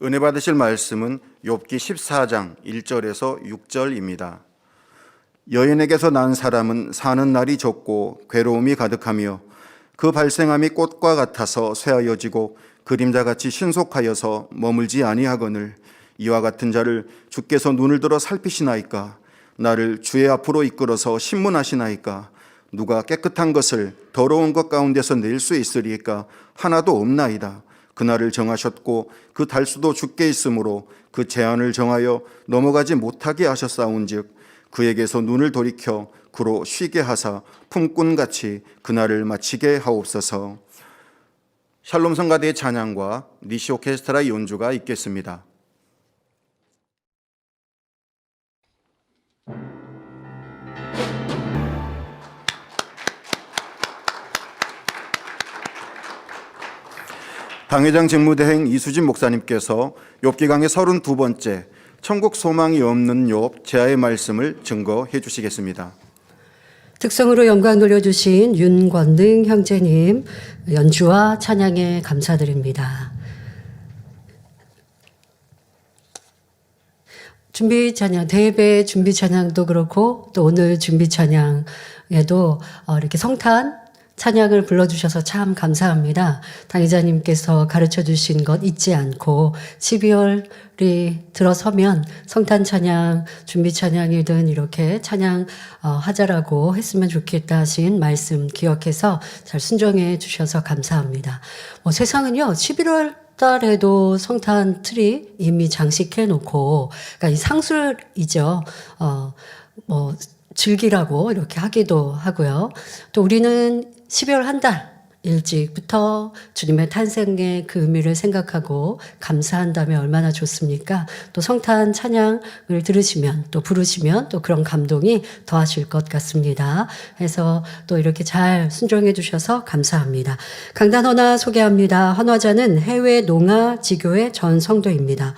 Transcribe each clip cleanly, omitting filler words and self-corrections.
은혜 받으실 말씀은 욥기 14장 1절에서 6절입니다. 여인에게서 난 사람은 사는 날이 적고 괴로움이 가득하며 그 발생함이 꽃과 같아서 쇠하여지고 그림자같이 신속하여서 머물지 아니하거늘 이와 같은 자를 주께서 눈을 들어 살피시나이까? 나를 주의 앞으로 이끌어서 신문하시나이까? 누가 깨끗한 것을 더러운 것 가운데서 낼 수 있으리까? 하나도 없나이다. 그날을 정하셨고 그 달수도 주께 있으므로 그 제한을 정하여 넘어가지 못하게 하셨사온즉 그에게서 눈을 돌이켜 그로 쉬게 하사 품꾼같이 그날을 마치게 하옵소서. 샬롬 성가대의 찬양과 니시 오케스트라 연주가 있겠습니다. 당회장 직무대행 이수진 목사님께서 욥기 강의 32번째 천국 소망이 없는 욥 제아의 말씀을 증거해 주시겠습니다. 특성으로 영광 돌려주신 윤권능 형제님 연주와 찬양에 감사드립니다. 준비 찬양, 대예배 준비 찬양도 그렇고 또 오늘 준비 찬양에도 이렇게 성탄 찬양을 불러주셔서 참 감사합니다. 당회자님께서 가르쳐 주신 것 잊지 않고 12월이 들어서면 성탄 찬양, 준비 찬양이든 이렇게 찬양 하자라고 했으면 좋겠다 하신 말씀 기억해서 잘 순종해 주셔서 감사합니다. 세상은요 11월 달에도 성탄 트리 이미 장식해 놓고 그러니까 이 상술이죠. 즐기라고 이렇게 하기도 하고요. 또 우리는 12월 한 달 일찍부터 주님의 탄생의 그 의미를 생각하고 감사한다면 얼마나 좋습니까? 또 성탄 찬양을 들으시면 또 부르시면 또 그런 감동이 더하실 것 같습니다. 해서 또 이렇게 잘 순종해 주셔서 감사합니다. 강단 헌화 소개합니다. 헌화자는 해외 농아 지교회 전 성도입니다.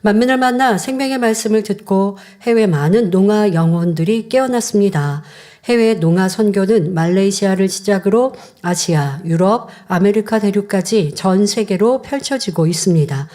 만민을 만나 생명의 말씀을 듣고 해외 많은 농아 영혼들이 깨어났습니다. 해외 농아 선교는 말레이시아를 시작으로 아시아, 유럽, 아메리카 대륙까지 전 세계로 펼쳐지고 있습니다.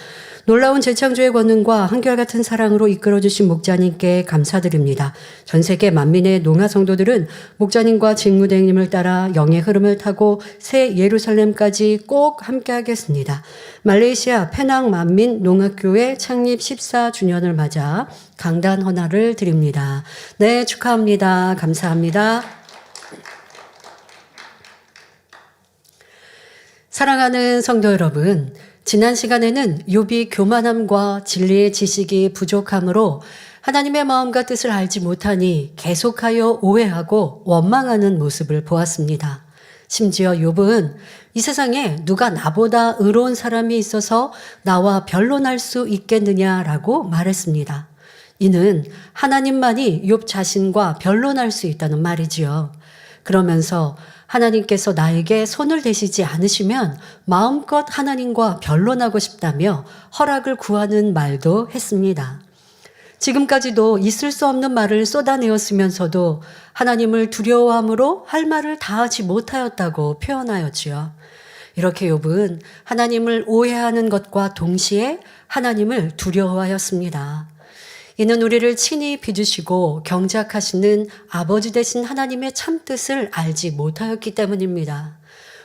놀라운 재창조의 권능과 한결같은 사랑으로 이끌어주신 목자님께 감사드립니다. 전 세계 만민의 농아 성도들은 목자님과 직무대행님을 따라 영의 흐름을 타고 새 예루살렘까지 꼭 함께하겠습니다. 말레이시아 페낭 만민 농아교회 창립 14주년을 맞아 강단 헌화를 드립니다. 네, 축하합니다. 감사합니다. 사랑하는 성도 여러분, 지난 시간에는 욥이 교만함과 진리의 지식이 부족함으로 하나님의 마음과 뜻을 알지 못하니 계속하여 오해하고 원망하는 모습을 보았습니다. 심지어 욥은 이 세상에 누가 나보다 의로운 사람이 있어서 나와 변론할 수 있겠느냐라고 말했습니다. 이는 하나님만이 욥 자신과 변론할 수 있다는 말이지요. 그러면서 하나님께서 나에게 손을 대시지 않으시면 마음껏 하나님과 변론하고 싶다며 허락을 구하는 말도 했습니다. 지금까지도 있을 수 없는 말을 쏟아내었으면서도 하나님을 두려워함으로 할 말을 다 하지 못하였다고 표현하였지요. 이렇게 욥은 하나님을 오해하는 것과 동시에 하나님을 두려워하였습니다. 이는 우리를 친히 빚으시고 경작하시는 아버지 되신 하나님의 참뜻을 알지 못하였기 때문입니다.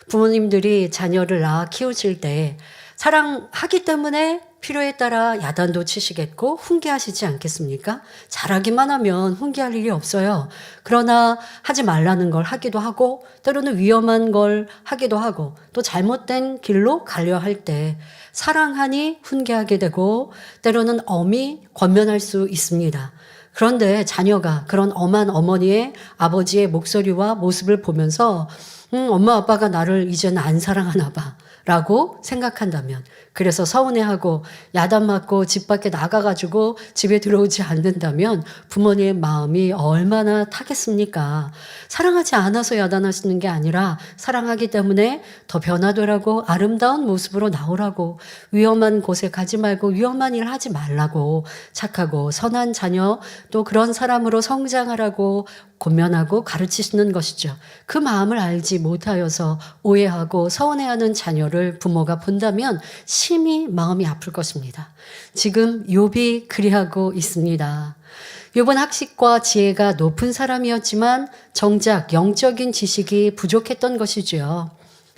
부모님들이 자녀를 낳아 키우실 때 사랑하기 때문에 필요에 따라 야단도 치시겠고 훈계하시지 않겠습니까? 잘하기만 하면 훈계할 일이 없어요. 그러나 하지 말라는 걸 하기도 하고 때로는 위험한 걸 하기도 하고 또 잘못된 길로 가려 할 때 사랑하니 훈계하게 되고 때로는 엄히 권면할 수 있습니다. 그런데 자녀가 그런 엄한 어머니의 아버지의 목소리와 모습을 보면서 엄마 아빠가 나를 이제는 안 사랑하나 봐 라고 생각한다면, 그래서 서운해하고 야단 맞고 집 밖에 나가가지고 집에 들어오지 않는다면 부모님의 마음이 얼마나 타겠습니까? 사랑하지 않아서 야단하시는 게 아니라 사랑하기 때문에 더 변화되라고, 아름다운 모습으로 나오라고, 위험한 곳에 가지 말고 위험한 일 하지 말라고, 착하고 선한 자녀 또 그런 사람으로 성장하라고 권면하고 가르치시는 것이죠. 그 마음을 알지 못하여서 오해하고 서운해하는 자녀를 부모가 본다면 심히 마음이 아플 것입니다. 지금 욥이 그리하고 있습니다. 욥은 학식과 지혜가 높은 사람이었지만 정작 영적인 지식이 부족했던 것이지요.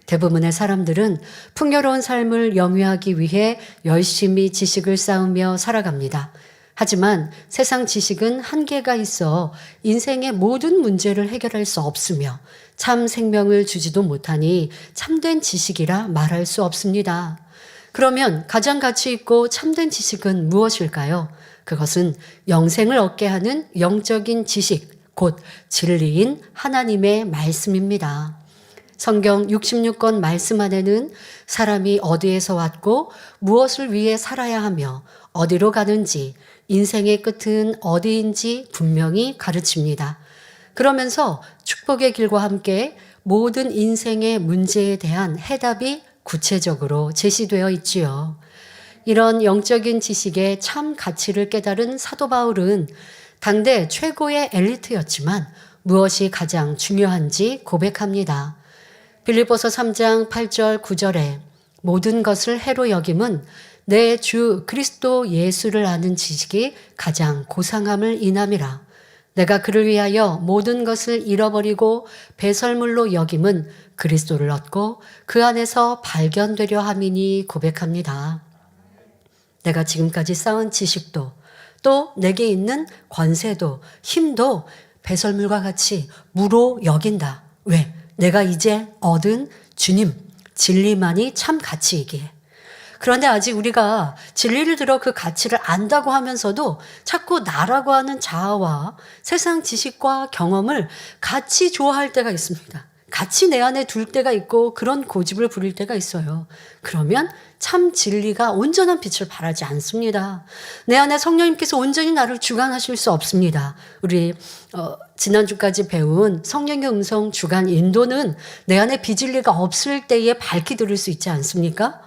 대부분의 사람들은 풍요로운 삶을 영위하기 위해 열심히 지식을 쌓으며 살아갑니다. 하지만 세상 지식은 한계가 있어 인생의 모든 문제를 해결할 수 없으며 참 생명을 주지도 못하니 참된 지식이라 말할 수 없습니다. 그러면 가장 가치 있고 참된 지식은 무엇일까요? 그것은 영생을 얻게 하는 영적인 지식, 곧 진리인 하나님의 말씀입니다. 성경 66권 말씀 안에는 사람이 어디에서 왔고 무엇을 위해 살아야 하며 어디로 가는지, 인생의 끝은 어디인지 분명히 가르칩니다. 그러면서 축복의 길과 함께 모든 인생의 문제에 대한 해답이 구체적으로 제시되어 있지요. 이런 영적인 지식의 참 가치를 깨달은 사도 바울은 당대 최고의 엘리트였지만 무엇이 가장 중요한지 고백합니다. 빌립보서 3장 8절 9절에 모든 것을 해로 여김은 내 주 그리스도 예수를 아는 지식이 가장 고상함을 인함이라. 내가 그를 위하여 모든 것을 잃어버리고 배설물로 여김은 그리스도를 얻고 그 안에서 발견되려 함이니 고백합니다. 내가 지금까지 쌓은 지식도 또 내게 있는 권세도 힘도 배설물과 같이 무로 여긴다. 왜? 내가 이제 얻은 주님, 진리만이 참 가치이기에. 그런데 아직 우리가 진리를 들어 그 가치를 안다고 하면서도 자꾸 나라고 하는 자아와 세상 지식과 경험을 같이 좋아할 때가 있습니다. 같이 내 안에 둘 때가 있고 그런 고집을 부릴 때가 있어요. 그러면 참 진리가 온전한 빛을 발하지 않습니다. 내 안에 성령님께서 온전히 나를 주관하실 수 없습니다. 우리 지난주까지 배운 성령의 음성 주관 인도는 내 안에 비진리가 없을 때에 밝히 들을 수 있지 않습니까?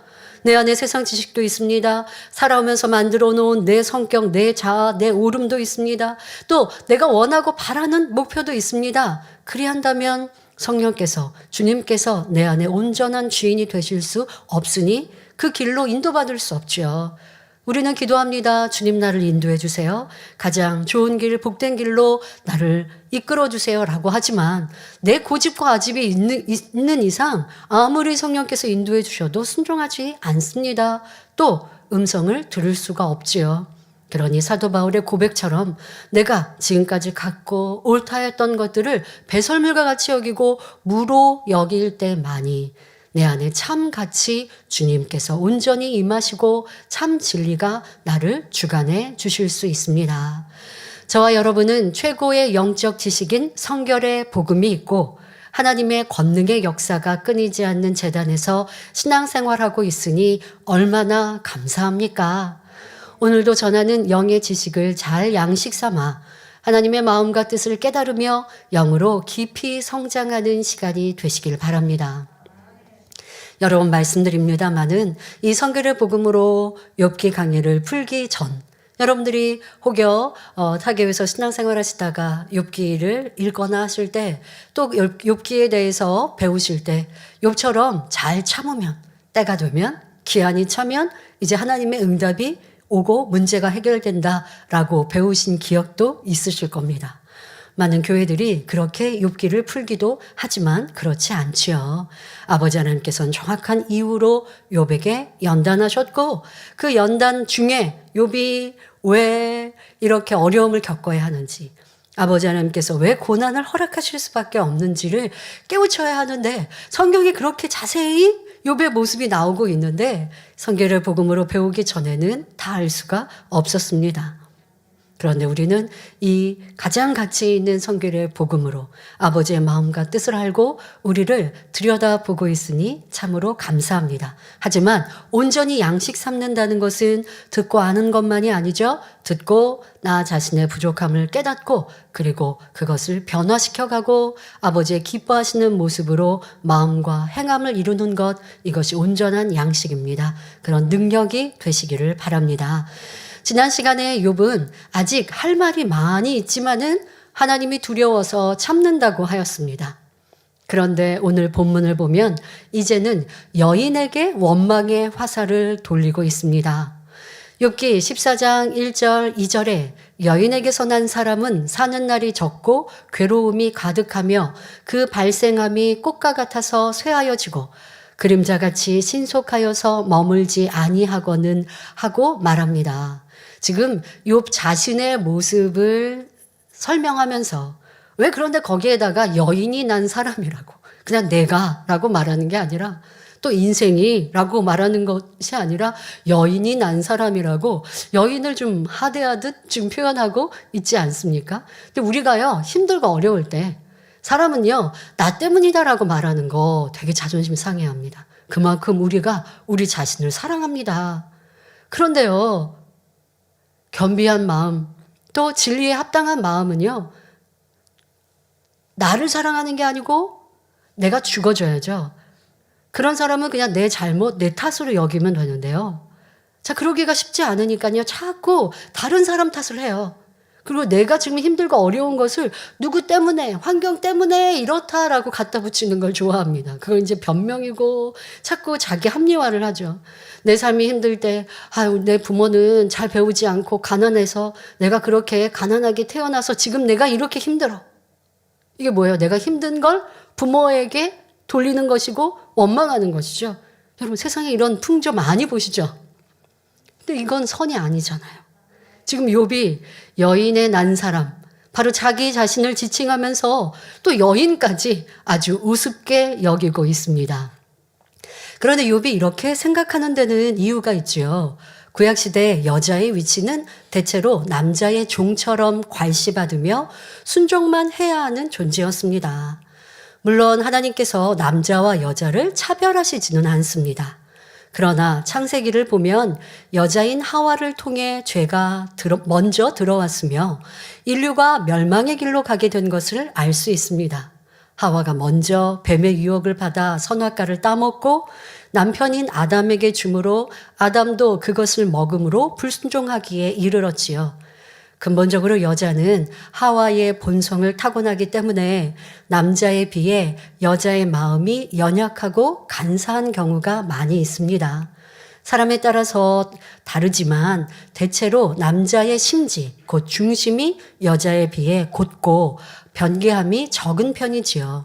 내 안에 세상 지식도 있습니다. 살아오면서 만들어 놓은 내 성격, 내 자아, 내 오름도 있습니다. 또 내가 원하고 바라는 목표도 있습니다. 그리한다면 성령께서, 주님께서 내 안에 온전한 주인이 되실 수 없으니 그 길로 인도받을 수 없죠. 우리는 기도합니다. 주님 나를 인도해 주세요. 가장 좋은 길, 복된 길로 나를 이끌어 주세요 라고 하지만 내 고집과 아집이 있는 이상 아무리 성령께서 인도해 주셔도 순종하지 않습니다. 또 음성을 들을 수가 없지요. 그러니 사도 바울의 고백처럼 내가 지금까지 갖고 옳다했던 것들을 배설물과 같이 여기고 무로 여길 때만이 내 안에 참 가치 주님께서 온전히 임하시고 참 진리가 나를 주관해 주실 수 있습니다. 저와 여러분은 최고의 영적 지식인 성결의 복음이 있고 하나님의 권능의 역사가 끊이지 않는 재단에서 신앙생활하고 있으니 얼마나 감사합니까? 오늘도 전하는 영의 지식을 잘 양식 삼아 하나님의 마음과 뜻을 깨달으며 영으로 깊이 성장하는 시간이 되시길 바랍니다. 여러 번 말씀드립니다마는 이 성결의 복음으로 욥기 강의를 풀기 전 여러분들이 혹여 타교에서 신앙생활 하시다가 욥기를 읽거나 하실 때 또 욥기에 대해서 배우실 때 욥처럼 잘 참으면 때가 되면 기한이 차면 이제 하나님의 응답이 오고 문제가 해결된다라고 배우신 기억도 있으실 겁니다. 많은 교회들이 그렇게 욥기를 풀기도 하지만 그렇지 않지요. 아버지 하나님께서는 정확한 이유로 욥에게 연단하셨고 그 연단 중에 욥이 왜 이렇게 어려움을 겪어야 하는지 아버지 하나님께서 왜 고난을 허락하실 수밖에 없는지를 깨우쳐야 하는데 성경이 그렇게 자세히 욥의 모습이 나오고 있는데 성경을 복음으로 배우기 전에는 다 알 수가 없었습니다. 그런데 우리는 이 가장 가치 있는 성결의 복음으로 아버지의 마음과 뜻을 알고 우리를 들여다보고 있으니 참으로 감사합니다. 하지만 온전히 양식 삼는다는 것은 듣고 아는 것만이 아니죠. 듣고 나 자신의 부족함을 깨닫고 그리고 그것을 변화시켜가고 아버지의 기뻐하시는 모습으로 마음과 행함을 이루는 것, 이것이 온전한 양식입니다. 그런 능력이 되시기를 바랍니다. 지난 시간에 욥은 아직 할 말이 많이 있지만은 하나님이 두려워서 참는다고 하였습니다. 그런데 오늘 본문을 보면 이제는 여인에게 원망의 화살을 돌리고 있습니다. 욥기 14장 1절 2절에 여인에게서 난 사람은 사는 날이 적고 괴로움이 가득하며 그 발생함이 꽃과 같아서 쇠하여지고 그림자같이 신속하여서 머물지 아니하거는 하고 말합니다. 지금 욥 자신의 모습을 설명하면서 왜 그런데 거기에다가 여인이 난 사람이라고 그냥 내가라고 말하는 게 아니라 또 인생이라고 말하는 것이 아니라 여인이 난 사람이라고 여인을 좀 하대하듯 지금 표현하고 있지 않습니까? 근데 우리가요 힘들고 어려울 때 사람은요 나 때문이다라고 말하는 거 되게 자존심 상해합니다. 그만큼 우리가 우리 자신을 사랑합니다. 그런데요 겸비한 마음 또 진리에 합당한 마음은요 나를 사랑하는 게 아니고 내가 죽어줘야죠. 그런 사람은 그냥 내 잘못, 내 탓으로 여기면 되는데요. 자, 그러기가 쉽지 않으니까요. 자꾸 다른 사람 탓을 해요. 그리고 내가 지금 힘들고 어려운 것을 누구 때문에, 환경 때문에 이렇다라고 갖다 붙이는 걸 좋아합니다. 그건 이제 변명이고 자꾸 자기 합리화를 하죠. 내 삶이 힘들 때, 아유, 내 부모는 잘 배우지 않고 가난해서 내가 그렇게 가난하게 태어나서 지금 내가 이렇게 힘들어. 이게 뭐예요? 내가 힘든 걸 부모에게 돌리는 것이고 원망하는 것이죠. 여러분 세상에 이런 풍조 많이 보시죠? 근데 이건 선이 아니잖아요. 지금 욥이 여인의 난 사람, 바로 자기 자신을 지칭하면서 또 여인까지 아주 우습게 여기고 있습니다. 그런데 욥이 이렇게 생각하는 데는 이유가 있죠. 구약시대 여자의 위치는 대체로 남자의 종처럼 괄시받으며 순종만 해야 하는 존재였습니다. 물론 하나님께서 남자와 여자를 차별하시지는 않습니다. 그러나 창세기를 보면 여자인 하와를 통해 죄가 먼저 들어왔으며 인류가 멸망의 길로 가게 된 것을 알 수 있습니다. 하와가 먼저 뱀의 유혹을 받아 선악과를 따먹고 남편인 아담에게 주므로 아담도 그것을 먹음으로 불순종하기에 이르렀지요. 근본적으로 여자는 하와의 본성을 타고나기 때문에 남자에 비해 여자의 마음이 연약하고 간사한 경우가 많이 있습니다. 사람에 따라서 다르지만 대체로 남자의 심지, 곧 중심이 여자에 비해 곧고 변개함이 적은 편이지요.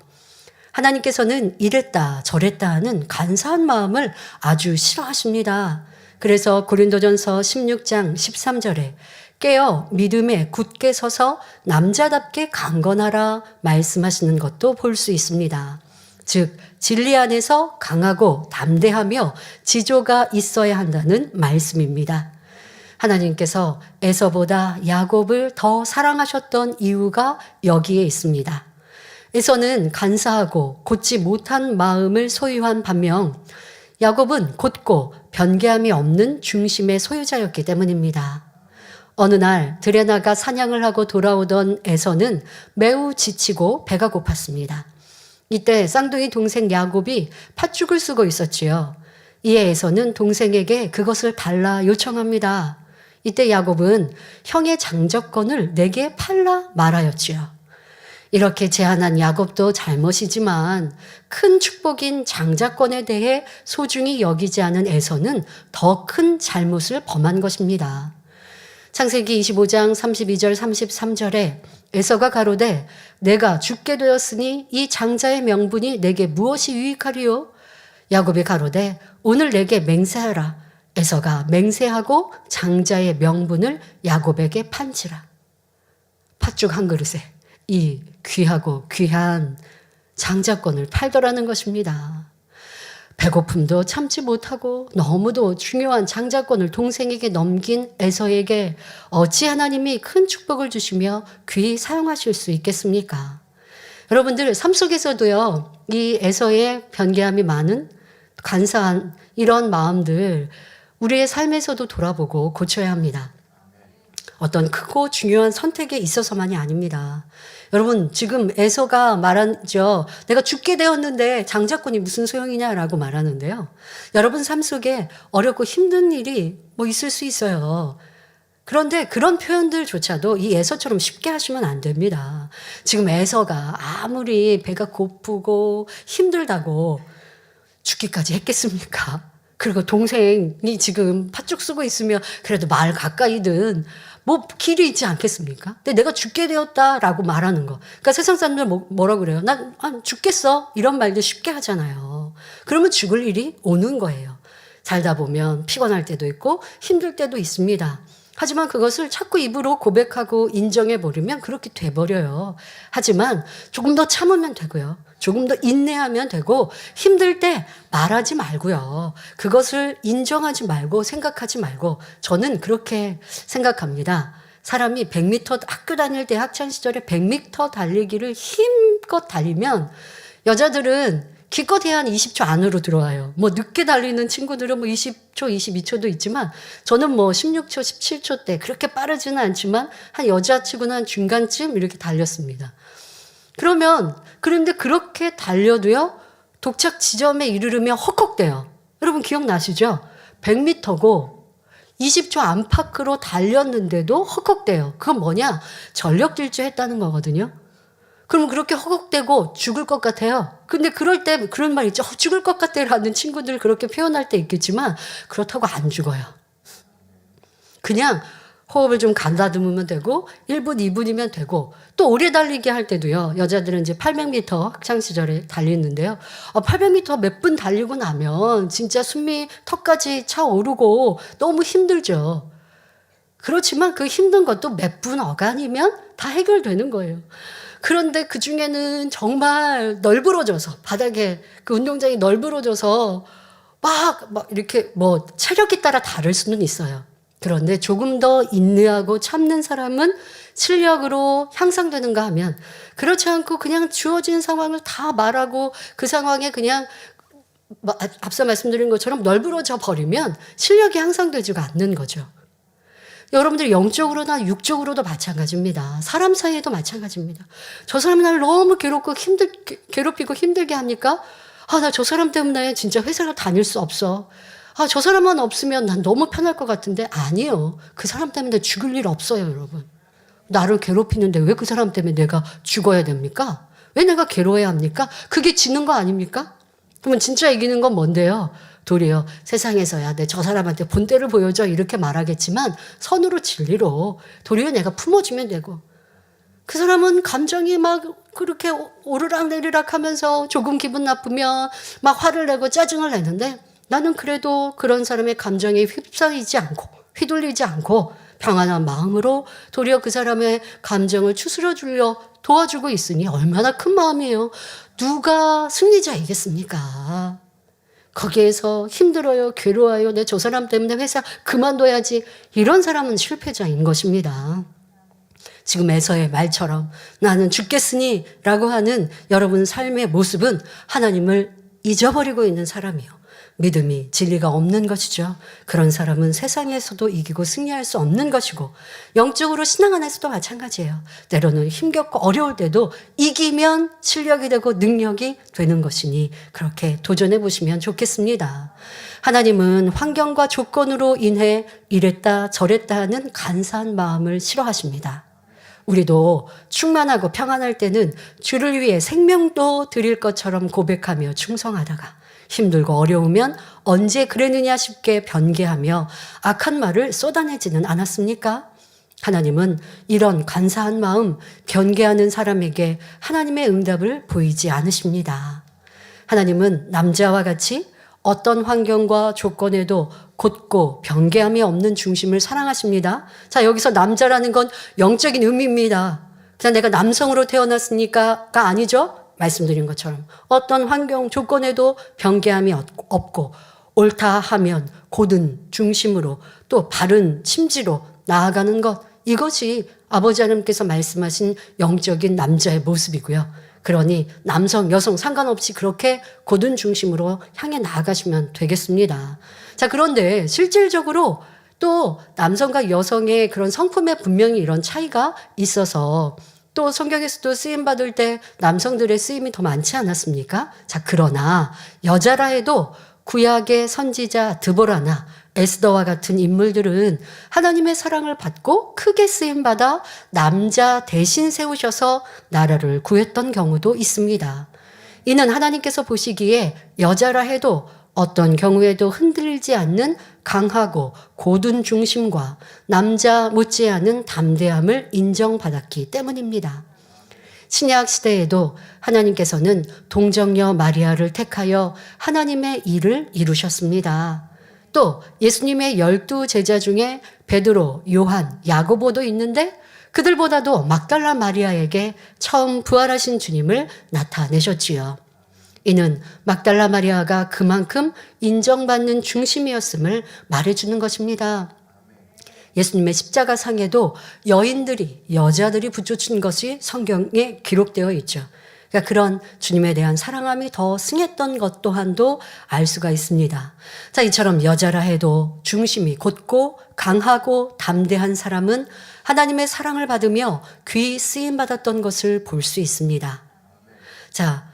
하나님께서는 이랬다 저랬다 하는 간사한 마음을 아주 싫어하십니다. 그래서 고린도전서 16장 13절에 깨어 믿음에 굳게 서서 남자답게 강건하라 말씀하시는 것도 볼 수 있습니다. 즉 진리 안에서 강하고 담대하며 지조가 있어야 한다는 말씀입니다. 하나님께서 에서보다 야곱을 더 사랑하셨던 이유가 여기에 있습니다. 에서는 간사하고 곧지 못한 마음을 소유한 반면 야곱은 곧고 변개함이 없는 중심의 소유자였기 때문입니다. 어느 날 들에 나가 사냥을 하고 돌아오던 에서는 매우 지치고 배가 고팠습니다. 이때 쌍둥이 동생 야곱이 팥죽을 쓰고 있었지요. 이에 에서는 동생에게 그것을 달라 요청합니다. 이때 야곱은 형의 장적권을 내게 팔라 말하였지요. 이렇게 제안한 야곱도 잘못이지만 큰 축복인 장자권에 대해 소중히 여기지 않은 에서는 더 큰 잘못을 범한 것입니다. 창세기 25장 32절 33절에 에서가 가로되 내가 죽게 되었으니 이 장자의 명분이 내게 무엇이 유익하리요? 야곱이 가로되 오늘 내게 맹세하라. 에서가 맹세하고 장자의 명분을 야곱에게 판지라. 팥죽 한 그릇에 이 귀하고 귀한 장자권을 팔더라는 것입니다. 배고픔도 참지 못하고 너무도 중요한 장자권을 동생에게 넘긴 에서에게 어찌 하나님이 큰 축복을 주시며 귀히 사용하실 수 있겠습니까? 여러분들 삶 속에서도요, 이 에서의 변개함이 많은 간사한 이런 마음들 우리의 삶에서도 돌아보고 고쳐야 합니다. 어떤 크고 중요한 선택에 있어서만이 아닙니다. 여러분 지금 에서가 말하죠. 내가 죽게 되었는데 장자권이 무슨 소용이냐라고 말하는데요. 여러분 삶 속에 어렵고 힘든 일이 뭐 있을 수 있어요. 그런데 그런 표현들조차도 이 에서처럼 쉽게 하시면 안 됩니다. 지금 에서가 아무리 배가 고프고 힘들다고 죽기까지 했겠습니까? 그리고 동생이 지금 팥죽 쓰고 있으면 그래도 말 가까이든 뭐 길이 있지 않겠습니까? 근데 내가 죽게 되었다라고 말하는 거. 그러니까 세상 사람들 뭐라 그래요? 난 죽겠어. 이런 말도 쉽게 하잖아요. 그러면 죽을 일이 오는 거예요. 살다 보면 피곤할 때도 있고 힘들 때도 있습니다. 하지만 그것을 자꾸 입으로 고백하고 인정해 버리면 그렇게 돼버려요. 하지만 조금 더 참으면 되고요. 조금 더 인내하면 되고 힘들 때 말하지 말고요. 그것을 인정하지 말고 생각하지 말고 저는 그렇게 생각합니다. 사람이 100m 학교 다닐 때 학창시절에 100m 달리기를 힘껏 달리면 여자들은 기껏해야 한 20초 안으로 들어와요. 뭐 늦게 달리는 친구들은 뭐 20초, 22초도 있지만 저는 뭐 16초, 17초 때 그렇게 빠르지는 않지만 한 여자치고는 한 중간쯤 이렇게 달렸습니다. 그런데 그렇게 달려도요, 도착 지점에 이르르면 헉헉대요. 여러분 기억나시죠? 100m고 20초 안팎으로 달렸는데도 헉헉대요. 그건 뭐냐? 전력 질주했다는 거거든요. 그럼 그렇게 허걱대고 죽을 것 같아요. 근데 그럴 때 그런 말 있죠. 죽을 것 같아라는 친구들 그렇게 표현할 때 있겠지만 그렇다고 안 죽어요. 그냥 호흡을 좀 가다듬으면 되고 1분, 2분이면 되고 또 오래 달리기 할 때도요. 여자들은 이제 800m 학창시절에 달리는데요. 800m 몇 분 달리고 나면 진짜 숨이 턱까지 차오르고 너무 힘들죠. 그렇지만 그 힘든 것도 몇 분 어간이면 다 해결되는 거예요. 그런데 그 중에는 정말 널브러져서 바닥에 그 운동장이 널브러져서 막 이렇게 뭐 체력에 따라 다를 수는 있어요. 그런데 조금 더 인내하고 참는 사람은 실력으로 향상되는가 하면 그렇지 않고 그냥 주어진 상황을 다 말하고 그 상황에 그냥 앞서 말씀드린 것처럼 널브러져 버리면 실력이 향상되지가 않는 거죠. 여러분들 영적으로나 육적으로도 마찬가지입니다. 사람 사이에도 마찬가지입니다. 저 사람이 나를 너무 괴롭히고 힘들게 합니까? 나 저 사람 때문에 진짜 회사를 다닐 수 없어. 저 사람만 없으면 난 너무 편할 것 같은데 아니에요. 그 사람 때문에 죽을 일 없어요, 여러분. 나를 괴롭히는데 왜 그 사람 때문에 내가 죽어야 됩니까? 왜 내가 괴로워야 합니까? 그게 지는 거 아닙니까? 그러면 진짜 이기는 건 뭔데요? 도리어 세상에서야 내 저 사람한테 본때를 보여줘 이렇게 말하겠지만 선으로 진리로 도리어 내가 품어주면 되고 그 사람은 감정이 막 그렇게 오르락 내리락 하면서 조금 기분 나쁘면 막 화를 내고 짜증을 내는데 나는 그래도 그런 사람의 감정에 휩싸이지 않고 휘둘리지 않고 평안한 마음으로 도리어 그 사람의 감정을 추스려 주려 도와주고 있으니 얼마나 큰 마음이에요. 누가 승리자이겠습니까? 거기에서 힘들어요, 괴로워요, 내 저 사람 때문에 회사 그만둬야지 이런 사람은 실패자인 것입니다. 지금 에서의 말처럼 나는 죽겠으니 라고 하는 여러분 삶의 모습은 하나님을 잊어버리고 있는 사람이요. 믿음이 진리가 없는 것이죠. 그런 사람은 세상에서도 이기고 승리할 수 없는 것이고 영적으로 신앙 안에서도 마찬가지예요. 때로는 힘겹고 어려울 때도 이기면 실력이 되고 능력이 되는 것이니 그렇게 도전해 보시면 좋겠습니다. 하나님은 환경과 조건으로 인해 이랬다 저랬다 하는 간사한 마음을 싫어하십니다. 우리도 충만하고 평안할 때는 주를 위해 생명도 드릴 것처럼 고백하며 충성하다가 힘들고 어려우면 언제 그랬느냐 싶게 변개하며 악한 말을 쏟아내지는 않았습니까? 하나님은 이런 간사한 마음, 변개하는 사람에게 하나님의 응답을 보이지 않으십니다. 하나님은 남자와 같이 어떤 환경과 조건에도 곧고 변개함이 없는 중심을 사랑하십니다. 자, 여기서 남자라는 건 영적인 의미입니다. 그냥 내가 남성으로 태어났으니까가 아니죠. 말씀드린 것처럼 어떤 환경 조건에도 변개함이 없고 옳다 하면 고든 중심으로 또 바른 심지로 나아가는 것, 이것이 아버지 하나님께서 말씀하신 영적인 남자의 모습이고요. 그러니 남성, 여성 상관없이 그렇게 고든 중심으로 향해 나아가시면 되겠습니다. 자, 그런데 실질적으로 또 남성과 여성의 그런 성품에 분명히 이런 차이가 있어서 또 성경에서도 쓰임받을 때 남성들의 쓰임이 더 많지 않았습니까? 자, 그러나 여자라 해도 구약의 선지자 드보라나 에스더와 같은 인물들은 하나님의 사랑을 받고 크게 쓰임받아 남자 대신 세우셔서 나라를 구했던 경우도 있습니다. 이는 하나님께서 보시기에 여자라 해도 어떤 경우에도 흔들리지 않는 강하고 고든 중심과 남자 못지않은 담대함을 인정받았기 때문입니다. 신약 시대에도 하나님께서는 동정녀 마리아를 택하여 하나님의 일을 이루셨습니다. 또 예수님의 12 제자 중에 베드로, 요한, 야고보도 있는데 그들보다도 막달라 마리아에게 처음 부활하신 주님을 나타내셨지요. 이는 막달라 마리아가 그만큼 인정받는 중심이었음을 말해주는 것입니다. 예수님의 십자가 상에도 여자들이 붙여준 것이 성경에 기록되어 있죠. 그러니까 그런 주님에 대한 사랑함이 더 승했던 것 또한도 알 수가 있습니다. 자, 이처럼 여자라 해도 중심이 곧고 강하고 담대한 사람은 하나님의 사랑을 받으며 귀히 쓰임받았던 것을 볼 수 있습니다. 자,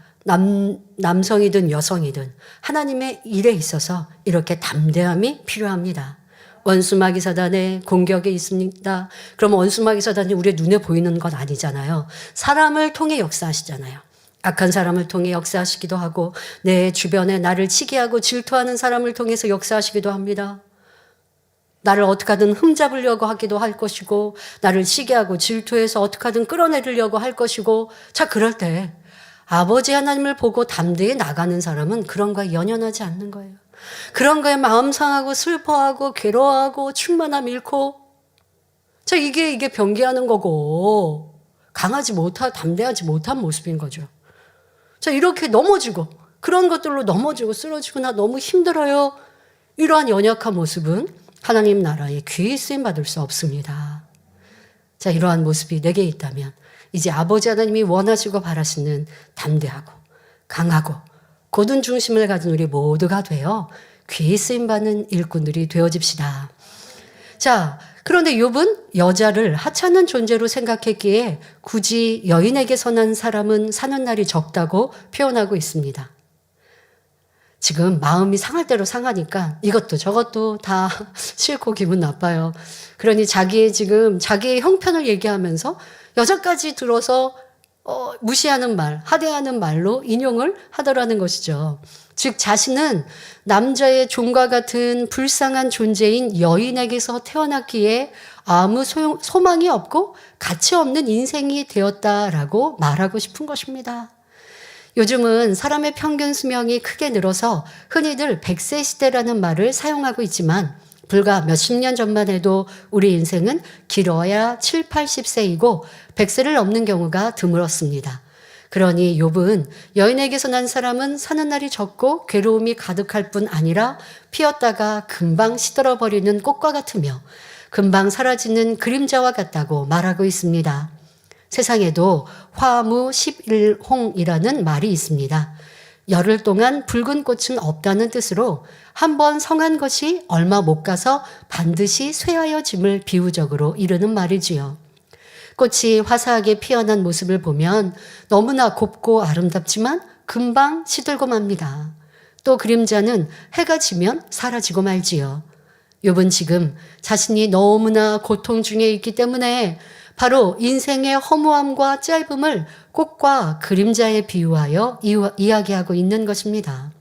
남성이든 여성이든 하나님의 일에 있어서 이렇게 담대함이 필요합니다. 원수마귀 사단의 공격이 있습니다. 그럼 원수마귀 사단이 우리 눈에 보이는 건 아니잖아요. 사람을 통해 역사하시잖아요. 악한 사람을 통해 역사하시기도 하고 내 주변에 나를 치게 하고 질투하는 사람을 통해서 역사하시기도 합니다. 나를 어떻게 하든 흠잡으려고 하기도 할 것이고 나를 치게 하고 질투해서 어떻게 하든 끌어내리려고 할 것이고 자, 그럴 때 아버지 하나님을 보고 담대히 나가는 사람은 그런 거에 연연하지 않는 거예요. 그런 거에 마음 상하고 슬퍼하고 괴로워하고 충만함 잃고 자, 이게 변개하는 거고 담대하지 못한 모습인 거죠. 자, 이렇게 넘어지고 그런 것들로 넘어지고 쓰러지고 나 너무 힘들어요. 이러한 연약한 모습은 하나님 나라에 귀히 쓰임 받을 수 없습니다. 자, 이러한 모습이 내게 있다면 이제 아버지 하나님이 원하시고 바라시는 담대하고 강하고 고든 중심을 가진 우리 모두가 되어 귀히 쓰임받는 일꾼들이 되어집시다. 자, 그런데 욥은 여자를 하찮은 존재로 생각했기에 굳이 여인에게서 난 사람은 사는 날이 적다고 표현하고 있습니다. 지금 마음이 상할 대로 상하니까 이것도 저것도 다 싫고 기분 나빠요. 그러니 자기의 형편을 얘기하면서 여자까지 들어서 무시하는 말, 하대하는 말로 인용을 하더라는 것이죠. 즉 자신은 남자의 종과 같은 불쌍한 존재인 여인에게서 태어났기에 아무 소망이 없고 가치 없는 인생이 되었다라고 말하고 싶은 것입니다. 요즘은 사람의 평균 수명이 크게 늘어서 흔히들 100세 시대라는 말을 사용하고 있지만 불과 몇십 년 전만 해도 우리 인생은 길어야 7, 80세이고 100세를 넘는 경우가 드물었습니다. 그러니 욥은 여인에게서 난 사람은 사는 날이 적고 괴로움이 가득할 뿐 아니라 피었다가 금방 시들어버리는 꽃과 같으며 금방 사라지는 그림자와 같다고 말하고 있습니다. 세상에도 화무 11홍이라는 말이 있습니다. 열흘 동안 붉은 꽃은 없다는 뜻으로 한번 성한 것이 얼마 못 가서 반드시 쇠하여짐을 비유적으로 이르는 말이지요. 꽃이 화사하게 피어난 모습을 보면 너무나 곱고 아름답지만 금방 시들고 맙니다. 또 그림자는 해가 지면 사라지고 말지요. 욥은 지금 자신이 너무나 고통 중에 있기 때문에 바로 인생의 허무함과 짧음을 꽃과 그림자에 비유하여 이야기하고 있는 것입니다.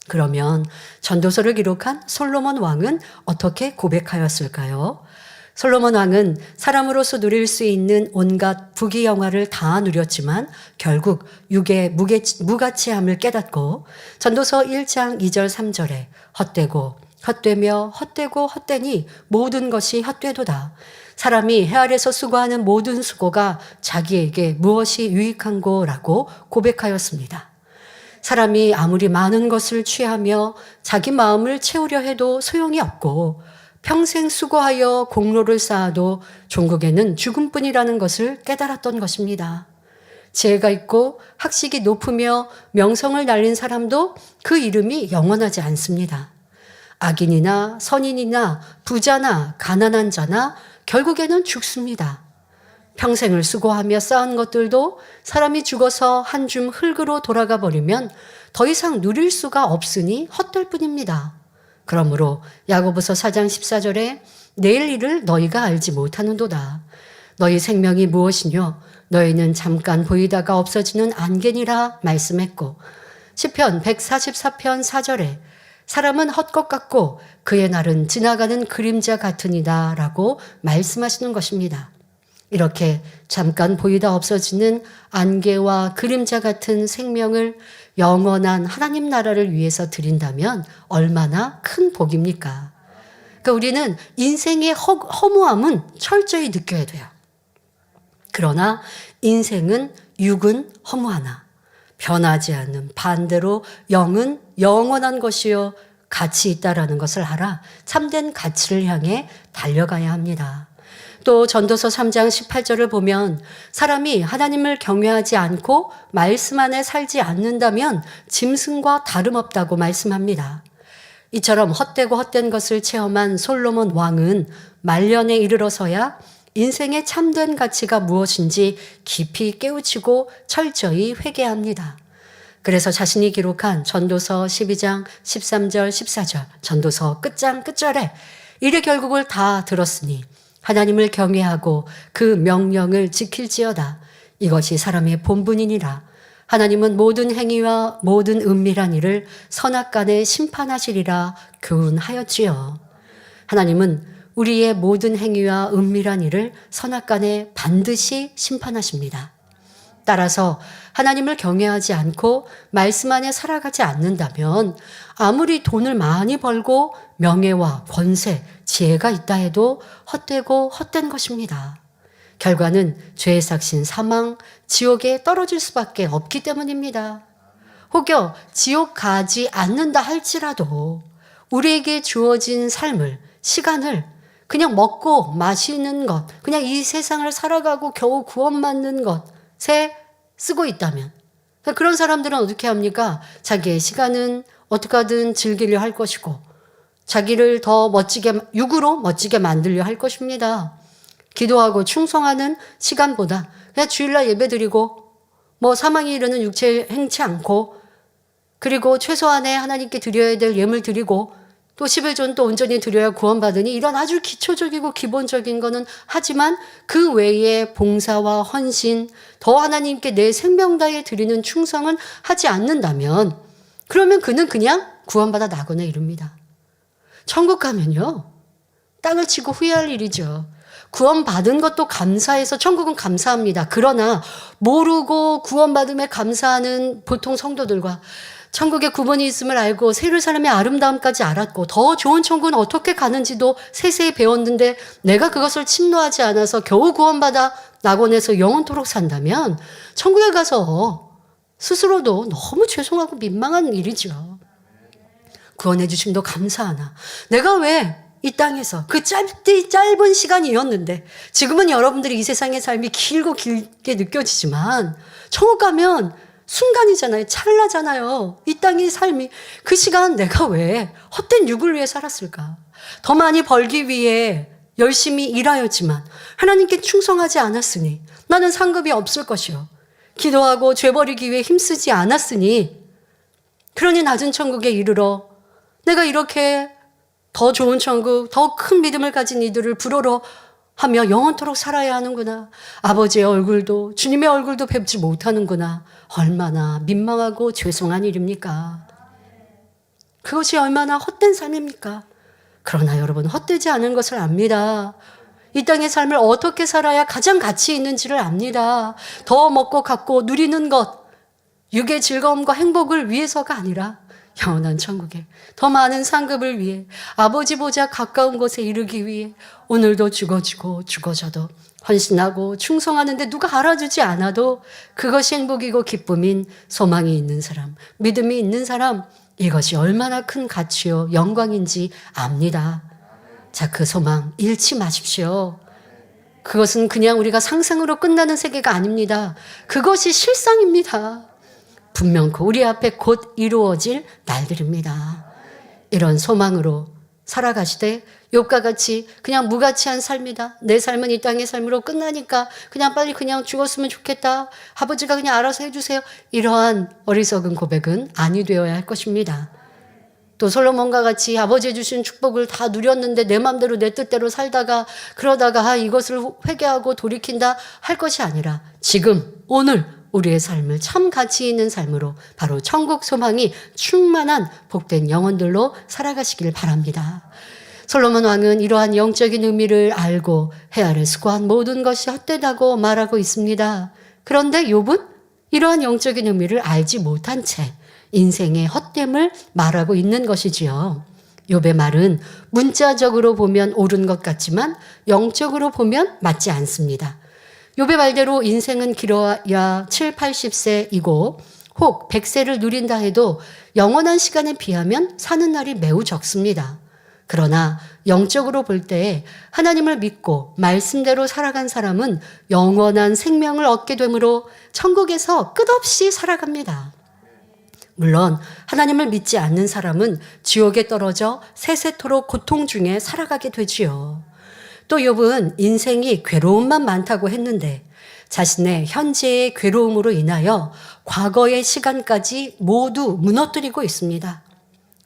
그러면 전도서를 기록한 솔로몬 왕은 어떻게 고백하였을까요? 솔로몬 왕은 사람으로서 누릴 수 있는 온갖 부귀영화를 다 누렸지만 결국 육의 무가치함을 깨닫고 전도서 1장 2절 3절에 헛되고 헛되며 헛되고 헛되니 모든 것이 헛되도다. 사람이 해 아래서 수고하는 모든 수고가 자기에게 무엇이 유익한고라고 고백하였습니다. 사람이 아무리 많은 것을 취하며 자기 마음을 채우려 해도 소용이 없고 평생 수고하여 공로를 쌓아도 종국에는 죽음뿐이라는 것을 깨달았던 것입니다. 지혜가 있고 학식이 높으며 명성을 날린 사람도 그 이름이 영원하지 않습니다. 악인이나 선인이나 부자나 가난한 자나 결국에는 죽습니다. 평생을 수고하며 쌓은 것들도 사람이 죽어서 한 줌 흙으로 돌아가 버리면 더 이상 누릴 수가 없으니 헛될 뿐입니다. 그러므로 야고보서 4장 14절에 내일 일을 너희가 알지 못하는도다. 너희 생명이 무엇이뇨? 너희는 잠깐 보이다가 없어지는 안개니라 말씀했고, 시편 144편 4절에 사람은 헛것 같고 그의 날은 지나가는 그림자 같으니다 라고 말씀하시는 것입니다. 이렇게 잠깐 보이다 없어지는 안개와 그림자 같은 생명을 영원한 하나님 나라를 위해서 드린다면 얼마나 큰 복입니까? 그러니까 우리는 인생의 허무함은 철저히 느껴야 돼요. 그러나 인생은 육은 허무하나 변하지 않는 반대로 영은 영원한 것이요 가치 있다라는 것을 알아 참된 가치를 향해 달려가야 합니다. 또 전도서 3장 18절을 보면 사람이 하나님을 경외하지 않고 말씀 안에 살지 않는다면 짐승과 다름없다고 말씀합니다. 이처럼 헛되고 헛된 것을 체험한 솔로몬 왕은 말년에 이르러서야 인생의 참된 가치가 무엇인지 깊이 깨우치고 철저히 회개합니다. 그래서 자신이 기록한 전도서 12장 13절 14절 전도서 끝장 끝절에 이래 결국을 다 들었으니 하나님을 경외하고 그 명령을 지킬지어다. 이것이 사람의 본분이니라. 하나님은 모든 행위와 모든 은밀한 일을 선악간에 심판하시리라 교훈하였지요. 하나님은 우리의 모든 행위와 은밀한 일을 선악간에 반드시 심판하십니다. 따라서 하나님을 경외하지 않고 말씀 안에 살아가지 않는다면 아무리 돈을 많이 벌고 명예와 권세, 지혜가 있다 해도 헛되고 헛된 것입니다. 결과는 죄의 삭신 사망, 지옥에 떨어질 수밖에 없기 때문입니다. 혹여 지옥 가지 않는다 할지라도 우리에게 주어진 삶을, 시간을 그냥 먹고 마시는 것, 그냥 이 세상을 살아가고 겨우 구원받는 것에 쓰고 있다면 그런 사람들은 어떻게 합니까? 자기의 시간은 어떻게 하든 즐기려 할 것이고 자기를 더 멋지게, 육으로 멋지게 만들려 할 것입니다. 기도하고 충성하는 시간보다 그냥 주일날 예배 드리고 뭐 사망에 이르는 육체 행치 않고 그리고 최소한의 하나님께 드려야 될 예물 드리고 또 11조는 또 온전히 드려야 구원받으니 이런 아주 기초적이고 기본적인 거는 하지만 그 외에 봉사와 헌신, 더 하나님께 내 생명 다해 드리는 충성은 하지 않는다면 그러면 그는 그냥 구원받아 낙원에 이릅니다. 천국 가면요. 땅을 치고 후회할 일이죠. 구원받은 것도 감사해서 천국은 감사합니다. 그러나 모르고 구원받음에 감사하는 보통 성도들과 천국에 구원이 있음을 알고 새로운 사람의 아름다움까지 알았고 더 좋은 천국은 어떻게 가는지도 세세히 배웠는데 내가 그것을 침노하지 않아서 겨우 구원받아 낙원에서 영원토록 산다면 천국에 가서 스스로도 너무 죄송하고 민망한 일이죠. 구원해 주심도 감사하나 내가 왜 이 땅에서 그 짧은 시간이었는데 지금은 여러분들이 이 세상의 삶이 길게 느껴지지만 천국 가면 순간이잖아요. 찰나잖아요. 이 땅의 삶이. 그 시간 내가 왜 헛된 육을 위해 살았을까? 더 많이 벌기 위해 열심히 일하였지만 하나님께 충성하지 않았으니 나는 상급이 없을 것이요. 기도하고 죄 버리기 위해 힘쓰지 않았으니 그러니 낮은 천국에 이르러 내가 이렇게 더 좋은 천국, 더 큰 믿음을 가진 이들을 부러러 하며 영원토록 살아야 하는구나. 아버지의 얼굴도 주님의 얼굴도 뵙지 못하는구나. 얼마나 민망하고 죄송한 일입니까? 그것이 얼마나 헛된 삶입니까? 그러나 여러분 헛되지 않은 것을 압니다. 이 땅의 삶을 어떻게 살아야 가장 가치 있는지를 압니다. 더 먹고 갖고 누리는 것, 육의 즐거움과 행복을 위해서가 아니라 영원한 천국에 더 많은 상급을 위해 아버지 보좌 가까운 곳에 이르기 위해 오늘도 죽어지고 죽어져도 헌신하고 충성하는데 누가 알아주지 않아도 그것이 행복이고 기쁨인 소망이 있는 사람, 믿음이 있는 사람, 이것이 얼마나 큰 가치요 영광인지 압니다. 자, 그 소망 잃지 마십시오. 그것은 그냥 우리가 상상으로 끝나는 세계가 아닙니다. 그것이 실상입니다. 분명코 우리 앞에 곧 이루어질 날들입니다. 이런 소망으로 살아가시되 욥과 같이 그냥 무가치한 삶이다. 내 삶은 이 땅의 삶으로 끝나니까 그냥 빨리 그냥 죽었으면 좋겠다. 아버지가 그냥 알아서 해주세요. 이러한 어리석은 고백은 아니 되어야 할 것입니다. 또 솔로몬과 같이 아버지 주신 축복을 다 누렸는데 내 맘대로 내 뜻대로 살다가 그러다가 이것을 회개하고 돌이킨다 할 것이 아니라 지금 오늘 우리의 삶을 참 가치 있는 삶으로 바로 천국 소망이 충만한 복된 영혼들로 살아가시길 바랍니다. 솔로몬 왕은 이러한 영적인 의미를 알고 헤아려 수고한 모든 것이 헛되다고 말하고 있습니다. 그런데 욥은 이러한 영적인 의미를 알지 못한 채 인생의 헛됨을 말하고 있는 것이지요. 욥의 말은 문자적으로 보면 옳은 것 같지만 영적으로 보면 맞지 않습니다. 욥의 말대로 인생은 길어야 7, 80세이고 혹 100세를 누린다 해도 영원한 시간에 비하면 사는 날이 매우 적습니다. 그러나 영적으로 볼 때 하나님을 믿고 말씀대로 살아간 사람은 영원한 생명을 얻게 되므로 천국에서 끝없이 살아갑니다. 물론 하나님을 믿지 않는 사람은 지옥에 떨어져 세세토록 고통 중에 살아가게 되지요. 또 욥은 인생이 괴로움만 많다고 했는데 자신의 현재의 괴로움으로 인하여 과거의 시간까지 모두 무너뜨리고 있습니다.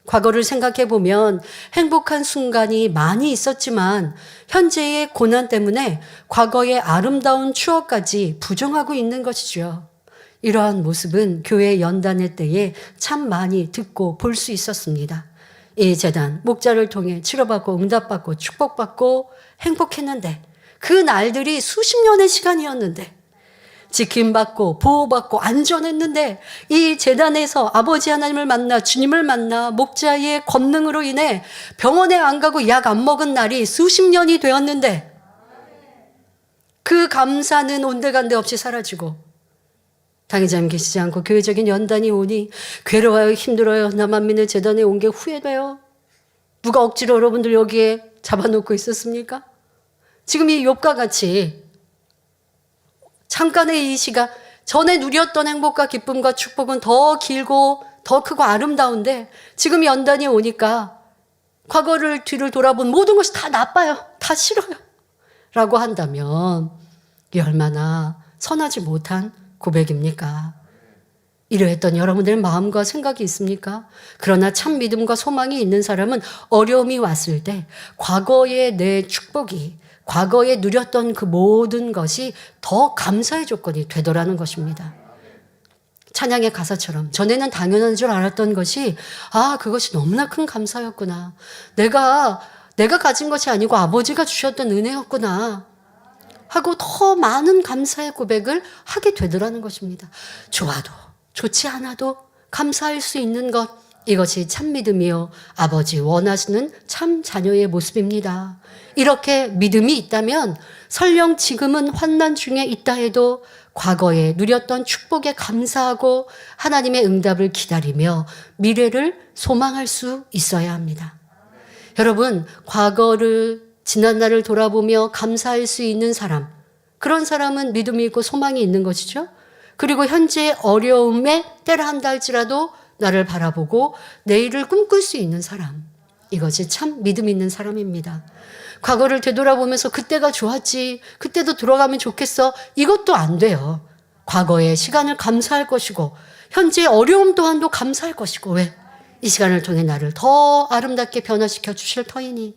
과거를 생각해 보면 행복한 순간이 많이 있었지만 현재의 고난 때문에 과거의 아름다운 추억까지 부정하고 있는 것이죠. 이러한 모습은 교회 연단회 때에 참 많이 듣고 볼 수 있었습니다. 이 재단 목자를 통해 치료받고 응답받고 축복받고 행복했는데 그 날들이 수십 년의 시간이었는데 지킴받고 보호받고 안전했는데 이 재단에서 아버지 하나님을 만나 주님을 만나 목자의 권능으로 인해 병원에 안 가고 약 안 먹은 날이 수십 년이 되었는데 그 감사는 온데간데 없이 사라지고 당회자님 계시지 않고 교회적인 연단이 오니 괴로워요, 힘들어요, 나만 믿는 재단에 온 게 후회돼요. 누가 억지로 여러분들 여기에 잡아놓고 있었습니까? 지금 이 욥과 같이 잠깐의 이 시간 전에 누렸던 행복과 기쁨과 축복은 더 길고 더 크고 아름다운데 지금 연단이 오니까 과거를 뒤를 돌아본 모든 것이 다 나빠요. 다 싫어요. 라고 한다면 이게 얼마나 선하지 못한 고백입니까? 이러했던 여러분들의 마음과 생각이 있습니까? 그러나 참 믿음과 소망이 있는 사람은 어려움이 왔을 때 과거의 내 축복이 과거에 누렸던 그 모든 것이 더 감사의 조건이 되더라는 것입니다. 찬양의 가사처럼 전에는 당연한 줄 알았던 것이 그것이 너무나 큰 감사였구나. 내가 가진 것이 아니고 아버지가 주셨던 은혜였구나 하고 더 많은 감사의 고백을 하게 되더라는 것입니다. 좋아도 좋지 않아도 감사할 수 있는 것, 이것이 참 믿음이요 아버지 원하시는 참 자녀의 모습입니다. 이렇게 믿음이 있다면 설령 지금은 환난 중에 있다 해도 과거에 누렸던 축복에 감사하고 하나님의 응답을 기다리며 미래를 소망할 수 있어야 합니다. 여러분, 과거를 지난 날을 돌아보며 감사할 수 있는 사람, 그런 사람은 믿음이 있고 소망이 있는 것이죠. 그리고 현재 어려움에 때를 한다 할지라도 나를 바라보고 내일을 꿈꿀 수 있는 사람, 이것이 참 믿음 있는 사람입니다. 과거를 되돌아보면서 그때가 좋았지, 그때도 돌아가면 좋겠어, 이것도 안 돼요. 과거의 시간을 감사할 것이고 현재 어려움 또한도 감사할 것이고, 왜? 이 시간을 통해 나를 더 아름답게 변화시켜 주실 터이니,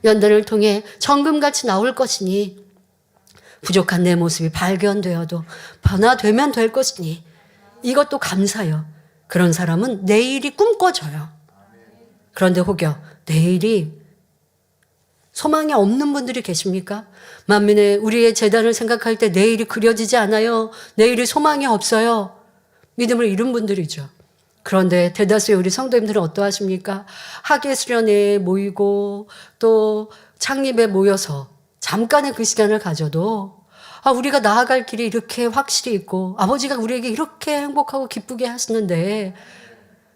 연단을 통해 정금같이 나올 것이니, 부족한 내 모습이 발견되어도 변화되면 될 것이니, 이것도 감사요. 그런 사람은 내일이 꿈꿔져요. 그런데 혹여 내일이 소망이 없는 분들이 계십니까? 만민의 우리의 재단을 생각할 때 내일이 그려지지 않아요. 내일이 소망이 없어요. 믿음을 잃은 분들이죠. 그런데 대다수의 우리 성도님들은 어떠하십니까? 학예 수련회에 모이고 또 창립에 모여서 잠깐의 그 시간을 가져도 우리가 나아갈 길이 이렇게 확실히 있고 아버지가 우리에게 이렇게 행복하고 기쁘게 하시는데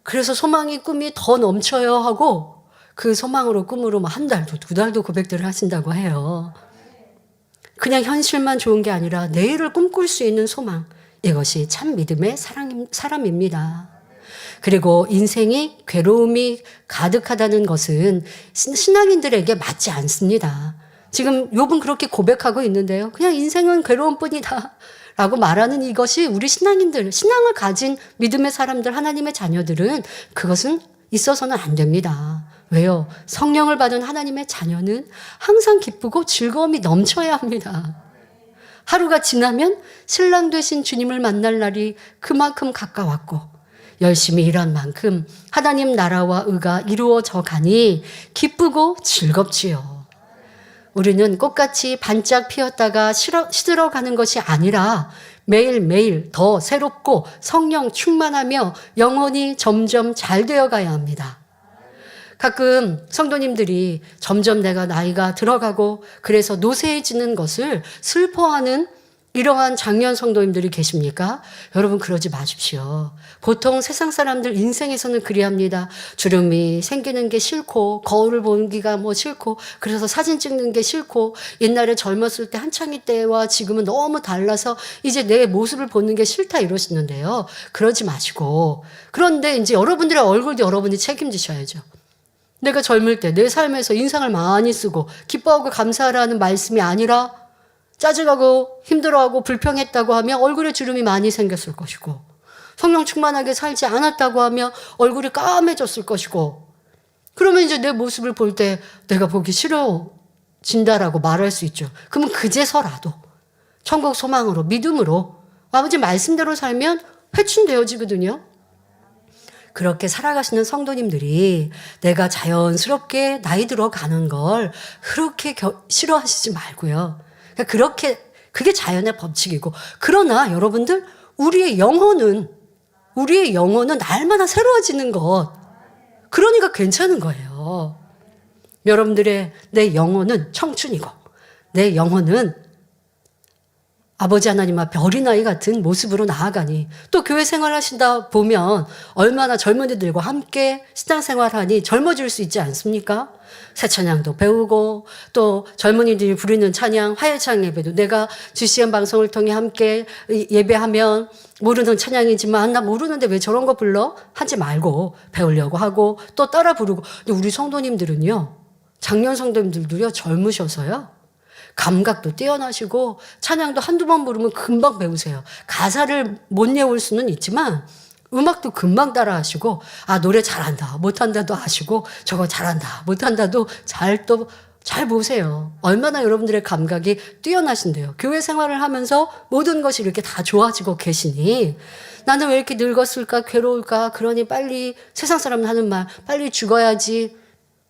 그래서 소망이 꿈이 더 넘쳐요 하고 그 소망으로 꿈으로 한 달도 두 달도 고백들을 하신다고 해요. 그냥 현실만 좋은 게 아니라 내일을 꿈꿀 수 있는 소망, 이것이 참 믿음의 사람입니다. 그리고 인생이 괴로움이 가득하다는 것은 신앙인들에게 맞지 않습니다. 지금 욥은 그렇게 고백하고 있는데요. 그냥 인생은 괴로움뿐이다 라고 말하는 이것이 우리 신앙인들, 신앙을 가진 믿음의 사람들, 하나님의 자녀들은 그것은 있어서는 안 됩니다. 왜요? 성령을 받은 하나님의 자녀는 항상 기쁘고 즐거움이 넘쳐야 합니다. 하루가 지나면 신랑 되신 주님을 만날 날이 그만큼 가까웠고 열심히 일한 만큼 하나님 나라와 의가 이루어져 가니 기쁘고 즐겁지요. 우리는 꽃같이 반짝 피었다가 시들어가는 것이 아니라 매일매일 더 새롭고 성령 충만하며 영혼이 점점 잘 되어가야 합니다. 가끔 성도님들이 점점 내가 나이가 들어가고 그래서 노쇠해지는 것을 슬퍼하는 이러한 장년 성도님들이 계십니까? 여러분 그러지 마십시오. 보통 세상 사람들 인생에서는 그리합니다. 주름이 생기는 게 싫고 거울을 보기가 싫고 그래서 사진 찍는 게 싫고 옛날에 젊었을 때 한창이 때와 지금은 너무 달라서 이제 내 모습을 보는 게 싫다 이러시는데요. 그러지 마시고 그런데 이제 여러분들의 얼굴도 여러분이 책임지셔야죠. 내가 젊을 때 내 삶에서 인상을 많이 쓰고 기뻐하고 감사하라는 말씀이 아니라 짜증하고 힘들어하고 불평했다고 하면 얼굴에 주름이 많이 생겼을 것이고 성령 충만하게 살지 않았다고 하면 얼굴이 까매졌을 것이고 그러면 이제 내 모습을 볼 때 내가 보기 싫어진다라고 말할 수 있죠. 그러면 그제서라도 천국 소망으로 믿음으로 아버지 말씀대로 살면 회춘되어지거든요. 그렇게 살아가시는 성도님들이 내가 자연스럽게 나이 들어가는 걸 그렇게 싫어하시지 말고요. 그게 자연의 법칙이고 그러나 여러분들 우리의 영혼은 날마다 새로워지는 것 그러니까 괜찮은 거예요. 여러분들의 내 영혼은 청춘이고 내 영혼은 아버지 하나님 앞에 어린아이 같은 모습으로 나아가니 또 교회 생활하신다 보면 얼마나 젊은이들과 함께 신앙생활하니 젊어질 수 있지 않습니까? 새 찬양도 배우고 또 젊은이들이 부르는 찬양 화요창 예배도 내가 GCN 방송을 통해 함께 예배하면 모르는 찬양이지만 나 모르는데 왜 저런 거 불러? 하지 말고 배우려고 하고 또 따라 부르고 근데 우리 성도님들은요 장년 성도님들도요 젊으셔서요 감각도 뛰어나시고 찬양도 한두 번 부르면 금방 배우세요. 가사를 못 외울 수는 있지만 음악도 금방 따라하시고 노래 잘한다 못한다도 아시고 저거 잘한다 못한다도 잘 보세요. 얼마나 여러분들의 감각이 뛰어나신데요. 교회 생활을 하면서 모든 것이 이렇게 다 좋아지고 계시니 나는 왜 이렇게 늙었을까 괴로울까 그러니 빨리 세상 사람 하는 말 빨리 죽어야지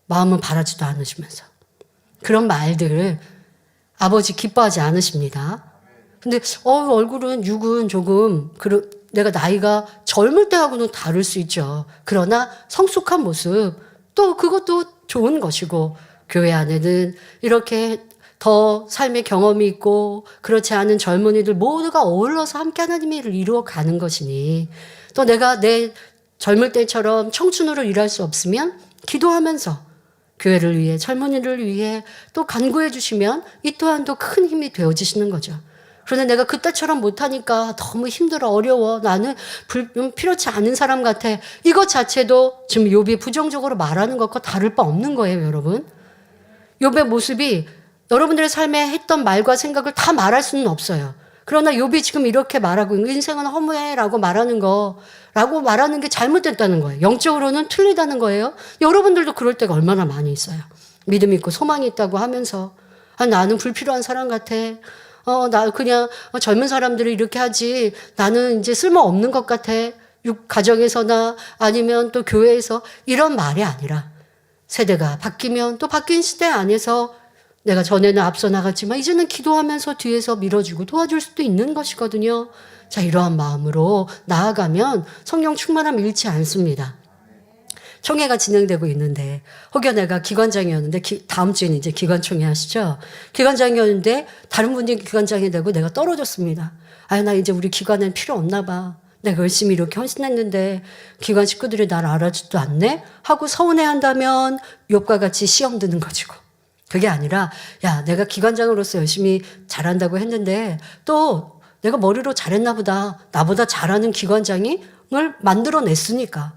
마음은 바라지도 않으시면서 그런 말들을 아버지 기뻐하지 않으십니다. 근데 얼굴은 육은 조금 내가 나이가 젊을 때하고는 다를 수 있죠. 그러나 성숙한 모습 또 그것도 좋은 것이고 교회 안에는 이렇게 더 삶의 경험이 있고 그렇지 않은 젊은이들 모두가 어울러서 함께 하나님의 일을 이루어가는 것이니 또 내가 내 젊을 때처럼 청춘으로 일할 수 없으면 기도하면서 교회를 위해 젊은이를 위해 또 간구해 주시면 이 또한도 큰 힘이 되어지시는 거죠. 그런데 내가 그때처럼 못하니까 너무 힘들어 어려워 나는 필요치 않은 사람 같아 이것 자체도 지금 욥이 부정적으로 말하는 것과 다를 바 없는 거예요. 여러분 욥의 모습이 여러분들의 삶에 했던 말과 생각을 다 말할 수는 없어요. 그러나 욥이 지금 이렇게 말하고 인생은 허무해라고 말하는 게 잘못됐다는 거예요. 영적으로는 틀리다는 거예요. 여러분들도 그럴 때가 얼마나 많이 있어요. 믿음 있고 소망이 있다고 하면서 나는 불필요한 사람 같아. 나 그냥 젊은 사람들이 이렇게 하지 나는 이제 쓸모없는 것 같아. 가정에서나 아니면 또 교회에서 이런 말이 아니라 세대가 바뀌면 또 바뀐 시대 안에서 내가 전에는 앞서 나갔지만 이제는 기도하면서 뒤에서 밀어주고 도와줄 수도 있는 것이거든요. 자, 이러한 마음으로 나아가면 성령 충만함 잃지 않습니다. 총회가 진행되고 있는데 혹여 내가 기관장이었는데 다음 주에는 이제 기관총회 하시죠. 기관장이었는데 다른 분이 기관장이 되고 내가 떨어졌습니다. 나 이제 우리 기관엔 필요 없나 봐. 내가 열심히 이렇게 헌신했는데 기관 식구들이 나를 알아주지도 않네? 하고 서운해한다면 욥과 같이 시험 드는 것이고 그게 아니라 내가 기관장으로서 열심히 잘한다고 했는데 또 내가 머리로 잘했나 보다. 나보다 잘하는 기관장을 만들어냈으니까.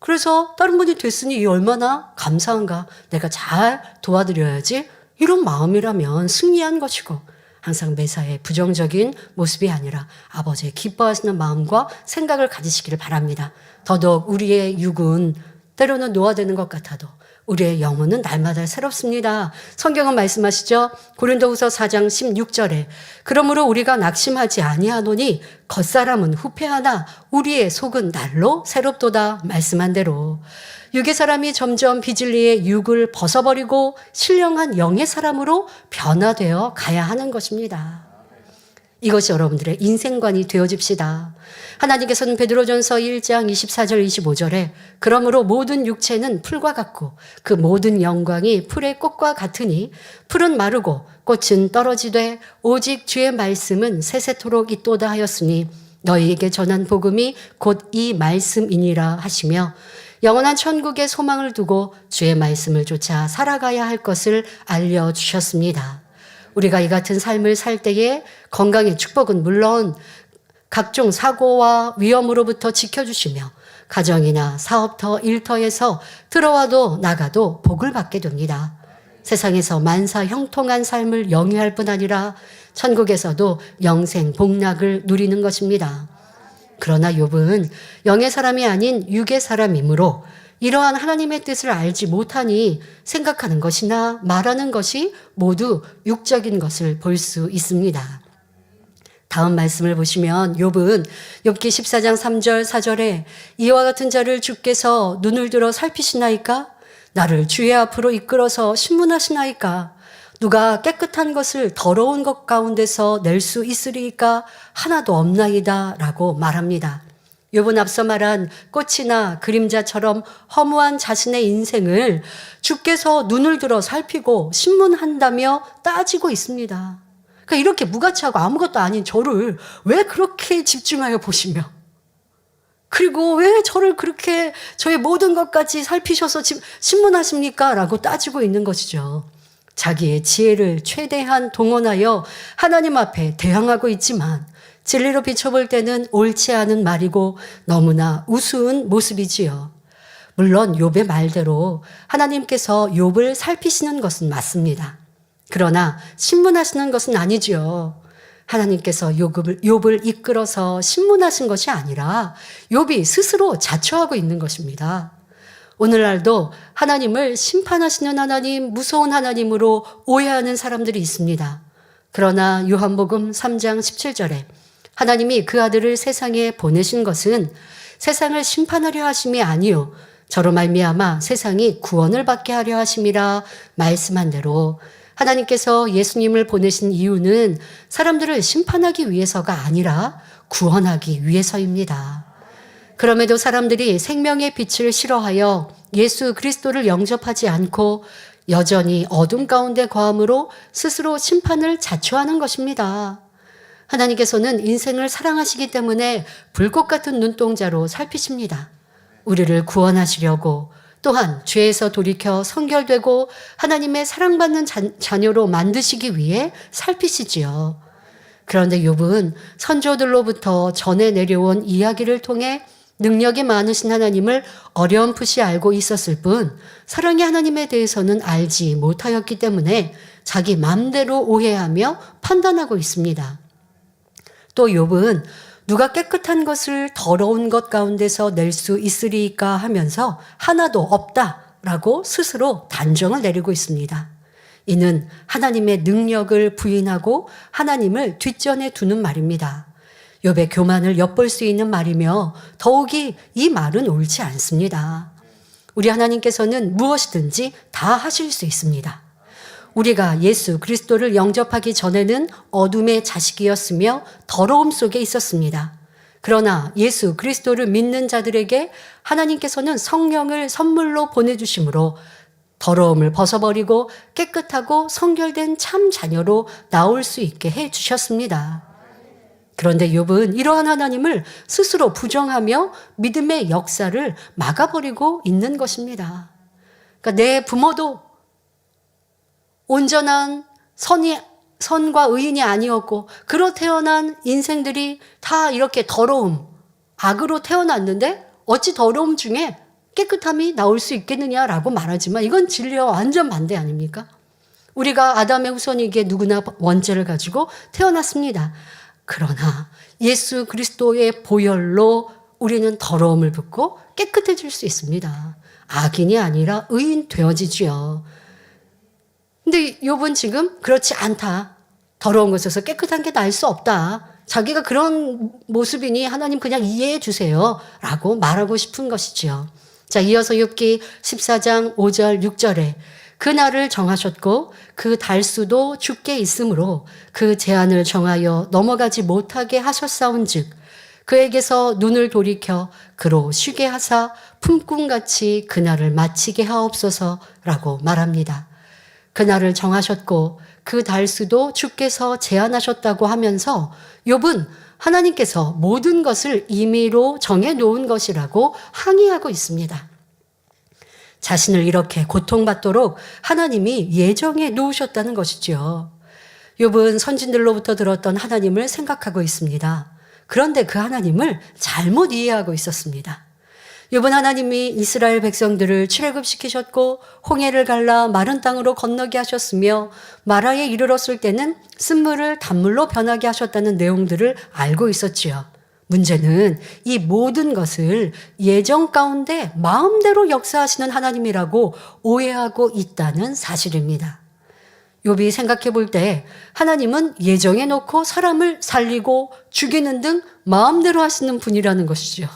그래서 다른 분이 됐으니 얼마나 감사한가. 내가 잘 도와드려야지. 이런 마음이라면 승리한 것이고 항상 매사에 부정적인 모습이 아니라 아버지의 기뻐하시는 마음과 생각을 가지시기를 바랍니다. 더더욱 우리의 육은 때로는 노화되는 것 같아도 우리의 영혼은 날마다 새롭습니다. 성경은 말씀하시죠. 고린도후서 4장 16절에 그러므로 우리가 낙심하지 아니하노니 겉사람은 후패하나 우리의 속은 날로 새롭도다 말씀한 대로 육의 사람이 점점 비진리의 육을 벗어버리고 신령한 영의 사람으로 변화되어 가야 하는 것입니다. 이것이 여러분들의 인생관이 되어집시다. 하나님께서는 베드로전서 1장 24절 25절에 그러므로 모든 육체는 풀과 같고 그 모든 영광이 풀의 꽃과 같으니 풀은 마르고 꽃은 떨어지되 오직 주의 말씀은 세세토록 있도다 하였으니 너희에게 전한 복음이 곧 이 말씀이니라 하시며 영원한 천국의 소망을 두고 주의 말씀을 쫓아 살아가야 할 것을 알려주셨습니다. 우리가 이 같은 삶을 살 때에 건강의 축복은 물론 각종 사고와 위험으로부터 지켜주시며 가정이나 사업터, 일터에서 들어와도 나가도 복을 받게 됩니다. 세상에서 만사 형통한 삶을 영위할 뿐 아니라 천국에서도 영생 복락을 누리는 것입니다. 그러나 욥은 영의 사람이 아닌 육의 사람이므로 이러한 하나님의 뜻을 알지 못하니 생각하는 것이나 말하는 것이 모두 육적인 것을 볼 수 있습니다. 다음 말씀을 보시면 욥은 욥기 14장 3절 4절에 이와 같은 자를 주께서 눈을 들어 살피시나이까? 나를 주의 앞으로 이끌어서 신문하시나이까? 누가 깨끗한 것을 더러운 것 가운데서 낼 수 있으리이까? 하나도 없나이다 라고 말합니다. 욥은 앞서 말한 꽃이나 그림자처럼 허무한 자신의 인생을 주께서 눈을 들어 살피고 신문한다며 따지고 있습니다. 그러니까 이렇게 무가치하고 아무것도 아닌 저를 왜 그렇게 집중하여 보시며 그리고 왜 저를 그렇게 저의 모든 것까지 살피셔서 신문하십니까? 라고 따지고 있는 것이죠. 자기의 지혜를 최대한 동원하여 하나님 앞에 대항하고 있지만 진리로 비춰볼 때는 옳지 않은 말이고 너무나 우스운 모습이지요. 물론 욥의 말대로 하나님께서 욥을 살피시는 것은 맞습니다. 그러나 신문하시는 것은 아니지요. 하나님께서 욥을 이끌어서 신문하신 것이 아니라 욥이 스스로 자초하고 있는 것입니다. 오늘날도 하나님을 심판하시는 하나님, 무서운 하나님으로 오해하는 사람들이 있습니다. 그러나 요한복음 3장 17절에 하나님이 그 아들을 세상에 보내신 것은 세상을 심판하려 하심이 아니요 저로 말미암아 세상이 구원을 받게 하려 하심이라 말씀한 대로 하나님께서 예수님을 보내신 이유는 사람들을 심판하기 위해서가 아니라 구원하기 위해서입니다. 그럼에도 사람들이 생명의 빛을 싫어하여 예수 그리스도를 영접하지 않고 여전히 어둠 가운데 거함으로 스스로 심판을 자초하는 것입니다. 하나님께서는 인생을 사랑하시기 때문에 불꽃 같은 눈동자로 살피십니다. 우리를 구원하시려고 또한 죄에서 돌이켜 성결되고 하나님의 사랑받는 자녀로 만드시기 위해 살피시지요. 그런데 욥은 선조들로부터 전해 내려온 이야기를 통해 능력이 많으신 하나님을 어렴풋이 알고 있었을 뿐 사랑의 하나님에 대해서는 알지 못하였기 때문에 자기 마음대로 오해하며 판단하고 있습니다. 또 욥은 누가 깨끗한 것을 더러운 것 가운데서 낼 수 있으리까 하면서 하나도 없다라고 스스로 단정을 내리고 있습니다. 이는 하나님의 능력을 부인하고 하나님을 뒷전에 두는 말입니다. 욥의 교만을 엿볼 수 있는 말이며 더욱이 이 말은 옳지 않습니다. 우리 하나님께서는 무엇이든지 다 하실 수 있습니다. 우리가 예수 그리스도를 영접하기 전에는 어둠의 자식이었으며 더러움 속에 있었습니다. 그러나 예수 그리스도를 믿는 자들에게 하나님께서는 성령을 선물로 보내주심으로 더러움을 벗어버리고 깨끗하고 성결된 참 자녀로 나올 수 있게 해주셨습니다. 그런데 욥은 이러한 하나님을 스스로 부정하며 믿음의 역사를 막아버리고 있는 것입니다. 그러니까 내 부모도 온전한 선과 의인이 아니었고 그로 태어난 인생들이 다 이렇게 더러움, 악으로 태어났는데 어찌 더러움 중에 깨끗함이 나올 수 있겠느냐라고 말하지만 이건 진리와 완전 반대 아닙니까? 우리가 아담의 후손이기에 누구나 원죄를 가지고 태어났습니다. 그러나 예수 그리스도의 보혈로 우리는 더러움을 벗고 깨끗해질 수 있습니다. 악인이 아니라 의인 되어지지요. 근데 욥은 지금 그렇지 않다. 더러운 것에서 깨끗한 게 날 수 없다. 자기가 그런 모습이니 하나님 그냥 이해해 주세요. 라고 말하고 싶은 것이지요. 자, 이어서 욥기 14장 5절 6절에 그 날을 정하셨고 그 달수도 주께 있으므로 그 제한을 정하여 넘어가지 못하게 하셨사온즉 그에게서 눈을 돌이켜 그로 쉬게 하사 품꿈같이 그날을 마치게 하옵소서라고 말합니다. 그날을 정하셨고 그 달수도 주께서 제한하셨다고 하면서 욥은 하나님께서 모든 것을 임의로 정해 놓은 것이라고 항의하고 있습니다. 자신을 이렇게 고통받도록 하나님이 예정해 놓으셨다는 것이죠. 욥은 선진들로부터 들었던 하나님을 생각하고 있습니다. 그런데 그 하나님을 잘못 이해하고 있었습니다. 욥은 하나님이 이스라엘 백성들을 출애굽시키셨고 홍해를 갈라 마른 땅으로 건너게 하셨으며 마라에 이르렀을 때는 쓴물을 단물로 변하게 하셨다는 내용들을 알고 있었지요. 문제는 이 모든 것을 예정 가운데 마음대로 역사하시는 하나님이라고 오해하고 있다는 사실입니다. 욥이 생각해 볼 때 하나님은 예정해 놓고 사람을 살리고 죽이는 등 마음대로 하시는 분이라는 것이죠.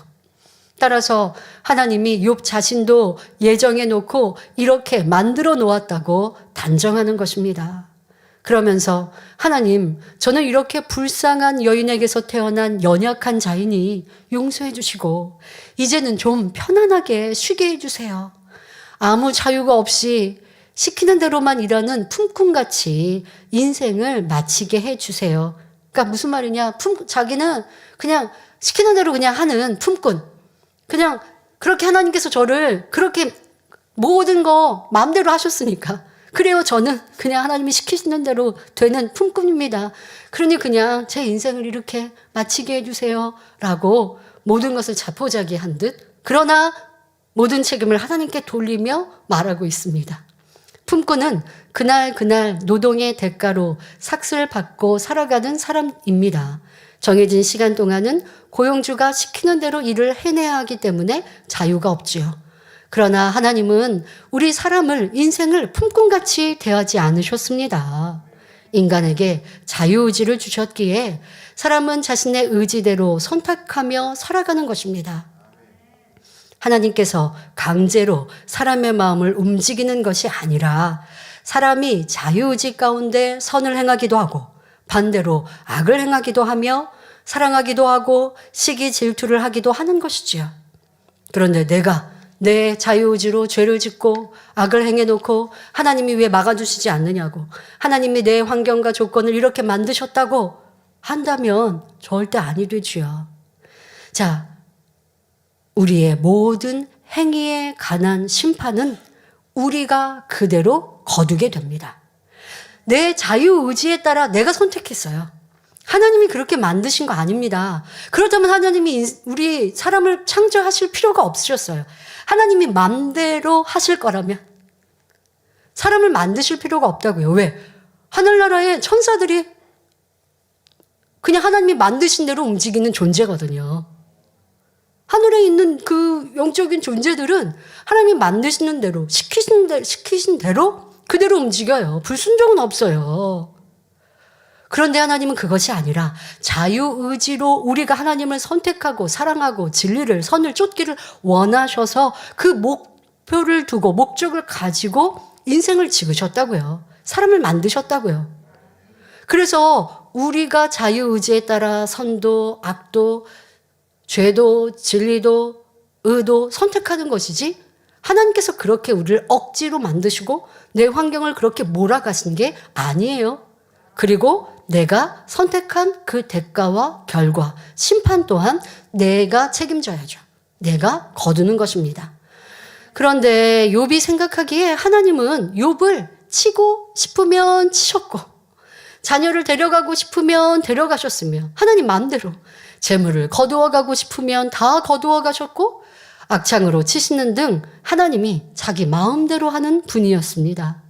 따라서 하나님이 욥 자신도 예정해 놓고 이렇게 만들어 놓았다고 단정하는 것입니다. 그러면서 하나님, 저는 이렇게 불쌍한 여인에게서 태어난 연약한 자이니 용서해 주시고 이제는 좀 편안하게 쉬게 해 주세요. 아무 자유가 없이 시키는 대로만 일하는 품꾼같이 인생을 마치게 해 주세요. 그러니까 무슨 말이냐? 자기는 그냥 시키는 대로 그냥 하는 품꾼. 그냥 그렇게 하나님께서 저를 그렇게 모든 거 마음대로 하셨으니까 그래요. 저는 그냥 하나님이 시키시는 대로 되는 품꾼입니다. 그러니 그냥 제 인생을 이렇게 마치게 해주세요. 라고 모든 것을 자포자기한 듯 그러나 모든 책임을 하나님께 돌리며 말하고 있습니다. 품꾼은 그날 노동의 대가로 삭슬 받고 살아가는 사람입니다. 정해진 시간 동안은 고용주가 시키는 대로 일을 해내야 하기 때문에 자유가 없지요. 그러나 하나님은 우리 사람을 인생을 품꾼같이 대하지 않으셨습니다. 인간에게 자유의지를 주셨기에 사람은 자신의 의지대로 선택하며 살아가는 것입니다. 하나님께서 강제로 사람의 마음을 움직이는 것이 아니라 사람이 자유의지 가운데 선을 행하기도 하고 반대로 악을 행하기도 하며 사랑하기도 하고 시기 질투를 하기도 하는 것이지요. 그런데 내가 내 자유의지로 죄를 짓고 악을 행해놓고 하나님이 왜 막아주시지 않느냐고 하나님이 내 환경과 조건을 이렇게 만드셨다고 한다면 절대 아니 되지요. 자, 우리의 모든 행위에 관한 심판은 우리가 그대로 거두게 됩니다. 내 자유의지에 따라 내가 선택했어요. 하나님이 그렇게 만드신 거 아닙니다. 그렇다면 하나님이 우리 사람을 창조하실 필요가 없으셨어요. 하나님이 마음대로 하실 거라면 사람을 만드실 필요가 없다고요. 왜? 하늘나라의 천사들이 그냥 하나님이 만드신 대로 움직이는 존재거든요. 하늘에 있는 그 영적인 존재들은 하나님이 만드시는 대로 시키신 대로 그대로 움직여요. 불순종은 없어요. 그런데 하나님은 그것이 아니라 자유의지로 우리가 하나님을 선택하고 사랑하고 진리를 선을 쫓기를 원하셔서 그 목표를 두고 목적을 가지고 인생을 지으셨다고요. 사람을 만드셨다고요. 그래서 우리가 자유의지에 따라 선도 악도 죄도 진리도 의도 선택하는 것이지 하나님께서 그렇게 우리를 억지로 만드시고 내 환경을 그렇게 몰아가신 게 아니에요. 그리고 내가 선택한 그 대가와 결과, 심판 또한 내가 책임져야죠. 내가 거두는 것입니다. 그런데 욥이 생각하기에 하나님은 욥을 치고 싶으면 치셨고 자녀를 데려가고 싶으면 데려가셨으며 하나님 마음대로 재물을 거두어가고 싶으면 다 거두어 가셨고 악창으로 치시는 등 하나님이 자기 마음대로 하는 분이었습니다.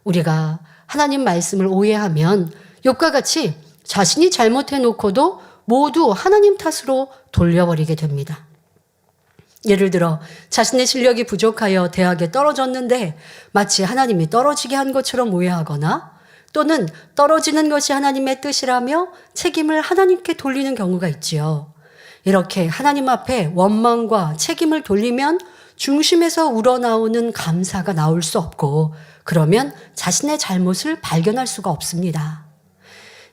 우리가 하나님 말씀을 오해하면 욥과 같이 자신이 잘못해놓고도 모두 하나님 탓으로 돌려버리게 됩니다. 예를 들어 자신의 실력이 부족하여 대학에 떨어졌는데 마치 하나님이 떨어지게 한 것처럼 오해하거나 또는 떨어지는 것이 하나님의 뜻이라며 책임을 하나님께 돌리는 경우가 있지요. 이렇게 하나님 앞에 원망과 책임을 돌리면 중심에서 우러나오는 감사가 나올 수 없고 그러면 자신의 잘못을 발견할 수가 없습니다.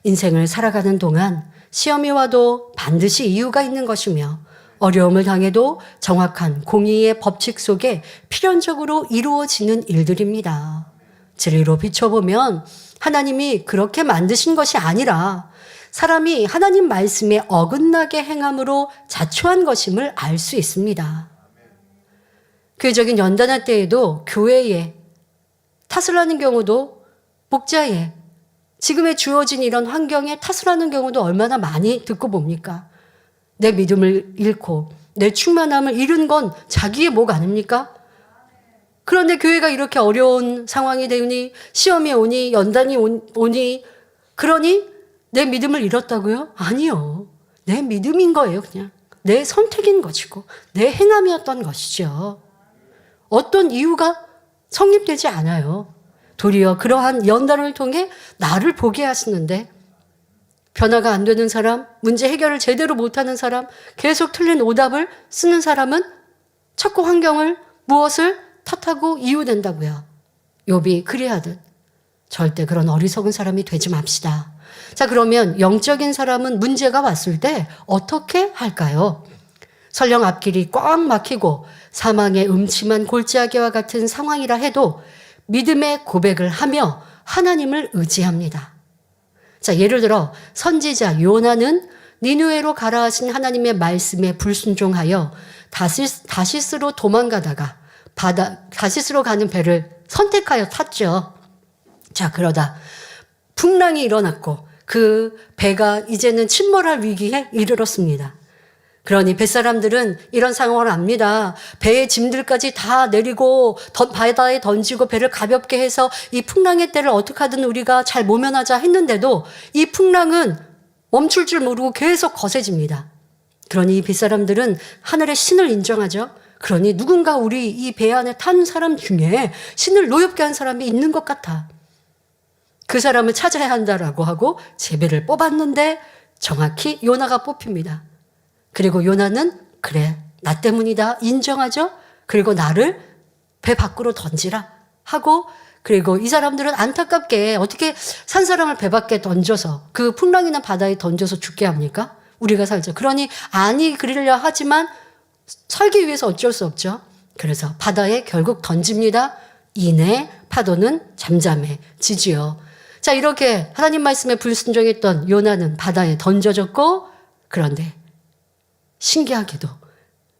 인생을 살아가는 동안 시험이 와도 반드시 이유가 있는 것이며 어려움을 당해도 정확한 공의의 법칙 속에 필연적으로 이루어지는 일들입니다. 진리로 비춰보면 하나님이 그렇게 만드신 것이 아니라 사람이 하나님 말씀에 어긋나게 행함으로 자초한 것임을 알 수 있습니다. 교회적인 연단할 때에도 교회에 탓을 하는 경우도 목자에 지금의 주어진 이런 환경에 탓을 하는 경우도 얼마나 많이 듣고 봅니까? 내 믿음을 잃고 내 충만함을 잃은 건 자기의 목 아닙니까? 그런데 교회가 이렇게 어려운 상황이 되니 시험이 오니 연단이 오니 그러니 내 믿음을 잃었다고요? 아니요. 내 믿음인 거예요, 그냥. 내 선택인 것이고 내 행함이었던 것이죠. 어떤 이유가 성립되지 않아요. 도리어 그러한 연단을 통해 나를 보게 하시는데 변화가 안 되는 사람, 문제 해결을 제대로 못하는 사람, 계속 틀린 오답을 쓰는 사람은 자꾸 환경을 무엇을 탓하고 이유된다고요. 욥이 그리하듯 절대 그런 어리석은 사람이 되지 맙시다. 자, 그러면 영적인 사람은 문제가 왔을 때 어떻게 할까요? 설령 앞길이 꽉 막히고 사망의 음침한 골짜기와 같은 상황이라 해도 믿음의 고백을 하며 하나님을 의지합니다. 자, 예를 들어 선지자 요나는 니느웨로 가라 하신 하나님의 말씀에 불순종하여 다시스로 도망가다가 다시스로 가는 배를 선택하여 탔죠. 자, 그러다 풍랑이 일어났고 그 배가 이제는 침몰할 위기에 이르렀습니다. 그러니 뱃사람들은 이런 상황을 압니다. 배의 짐들까지 다 내리고 바다에 던지고 배를 가볍게 해서 이 풍랑의 때를 어떻게 하든 우리가 잘 모면하자 했는데도 이 풍랑은 멈출 줄 모르고 계속 거세집니다. 그러니 이 뱃사람들은 하늘의 신을 인정하죠. 그러니 누군가 우리 이 배 안에 탄 사람 중에 신을 노엽게 한 사람이 있는 것 같아. 그 사람을 찾아야 한다라고 하고 제배를 뽑았는데 정확히 요나가 뽑힙니다. 그리고 요나는 그래 나 때문이다 인정하죠. 그리고 나를 배 밖으로 던지라 하고 그리고 이 사람들은 안타깝게 어떻게 산 사람을 배 밖에 던져서 그 풍랑이나 바다에 던져서 죽게 합니까? 우리가 살죠. 그러니 아니 그러려 하지만 살기 위해서 어쩔 수 없죠. 그래서 바다에 결국 던집니다. 이내 파도는 잠잠해지지요. 자, 이렇게 하나님 말씀에 불순종했던 요나는 바다에 던져졌고 그런데 신기하게도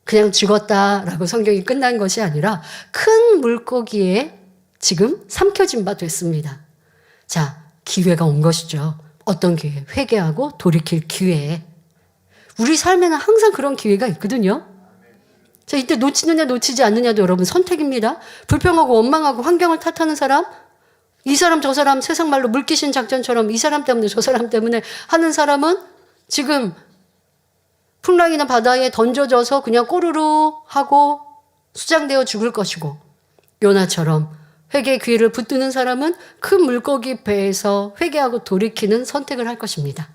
그냥 죽었다라고 성경이 끝난 것이 아니라 큰 물고기에 지금 삼켜진 바 됐습니다. 자, 기회가 온 것이죠. 어떤 기회? 회개하고 돌이킬 기회. 우리 삶에는 항상 그런 기회가 있거든요. 자, 이때 놓치느냐 놓치지 않느냐도 여러분 선택입니다. 불평하고 원망하고 환경을 탓하는 사람, 이 사람 저 사람 세상 말로 물귀신 작전처럼 이 사람 때문에 저 사람 때문에 하는 사람은 지금 풍랑이나 바다에 던져져서 그냥 꼬르르 하고 수장되어 죽을 것이고 요나처럼 회개의 기회를 붙드는 사람은 큰 물고기 배에서 회개하고 돌이키는 선택을 할 것입니다.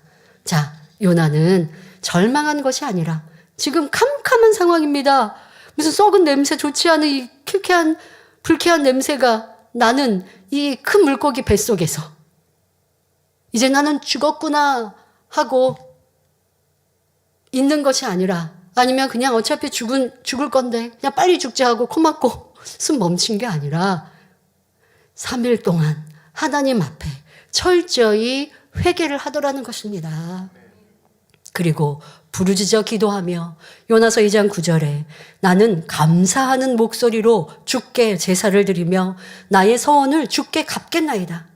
자, 요나는 절망한 것이 아니라 지금 캄캄한 상황입니다. 무슨 썩은 냄새 좋지 않은 이 불쾌한 냄새가 나는 이 큰 물고기 뱃속에서 이제 나는 죽었구나 하고 있는 것이 아니라 아니면 그냥 어차피 죽을 건데 그냥 빨리 죽자 하고 코 막고 숨 멈춘 게 아니라 3일 동안 하나님 앞에 철저히 회개를 하더라는 것입니다. 그리고 부르짖어 기도하며 요나서 2장 9절에 나는 감사하는 목소리로 주께 제사를 드리며 나의 서원을 주께 갚겠나이다.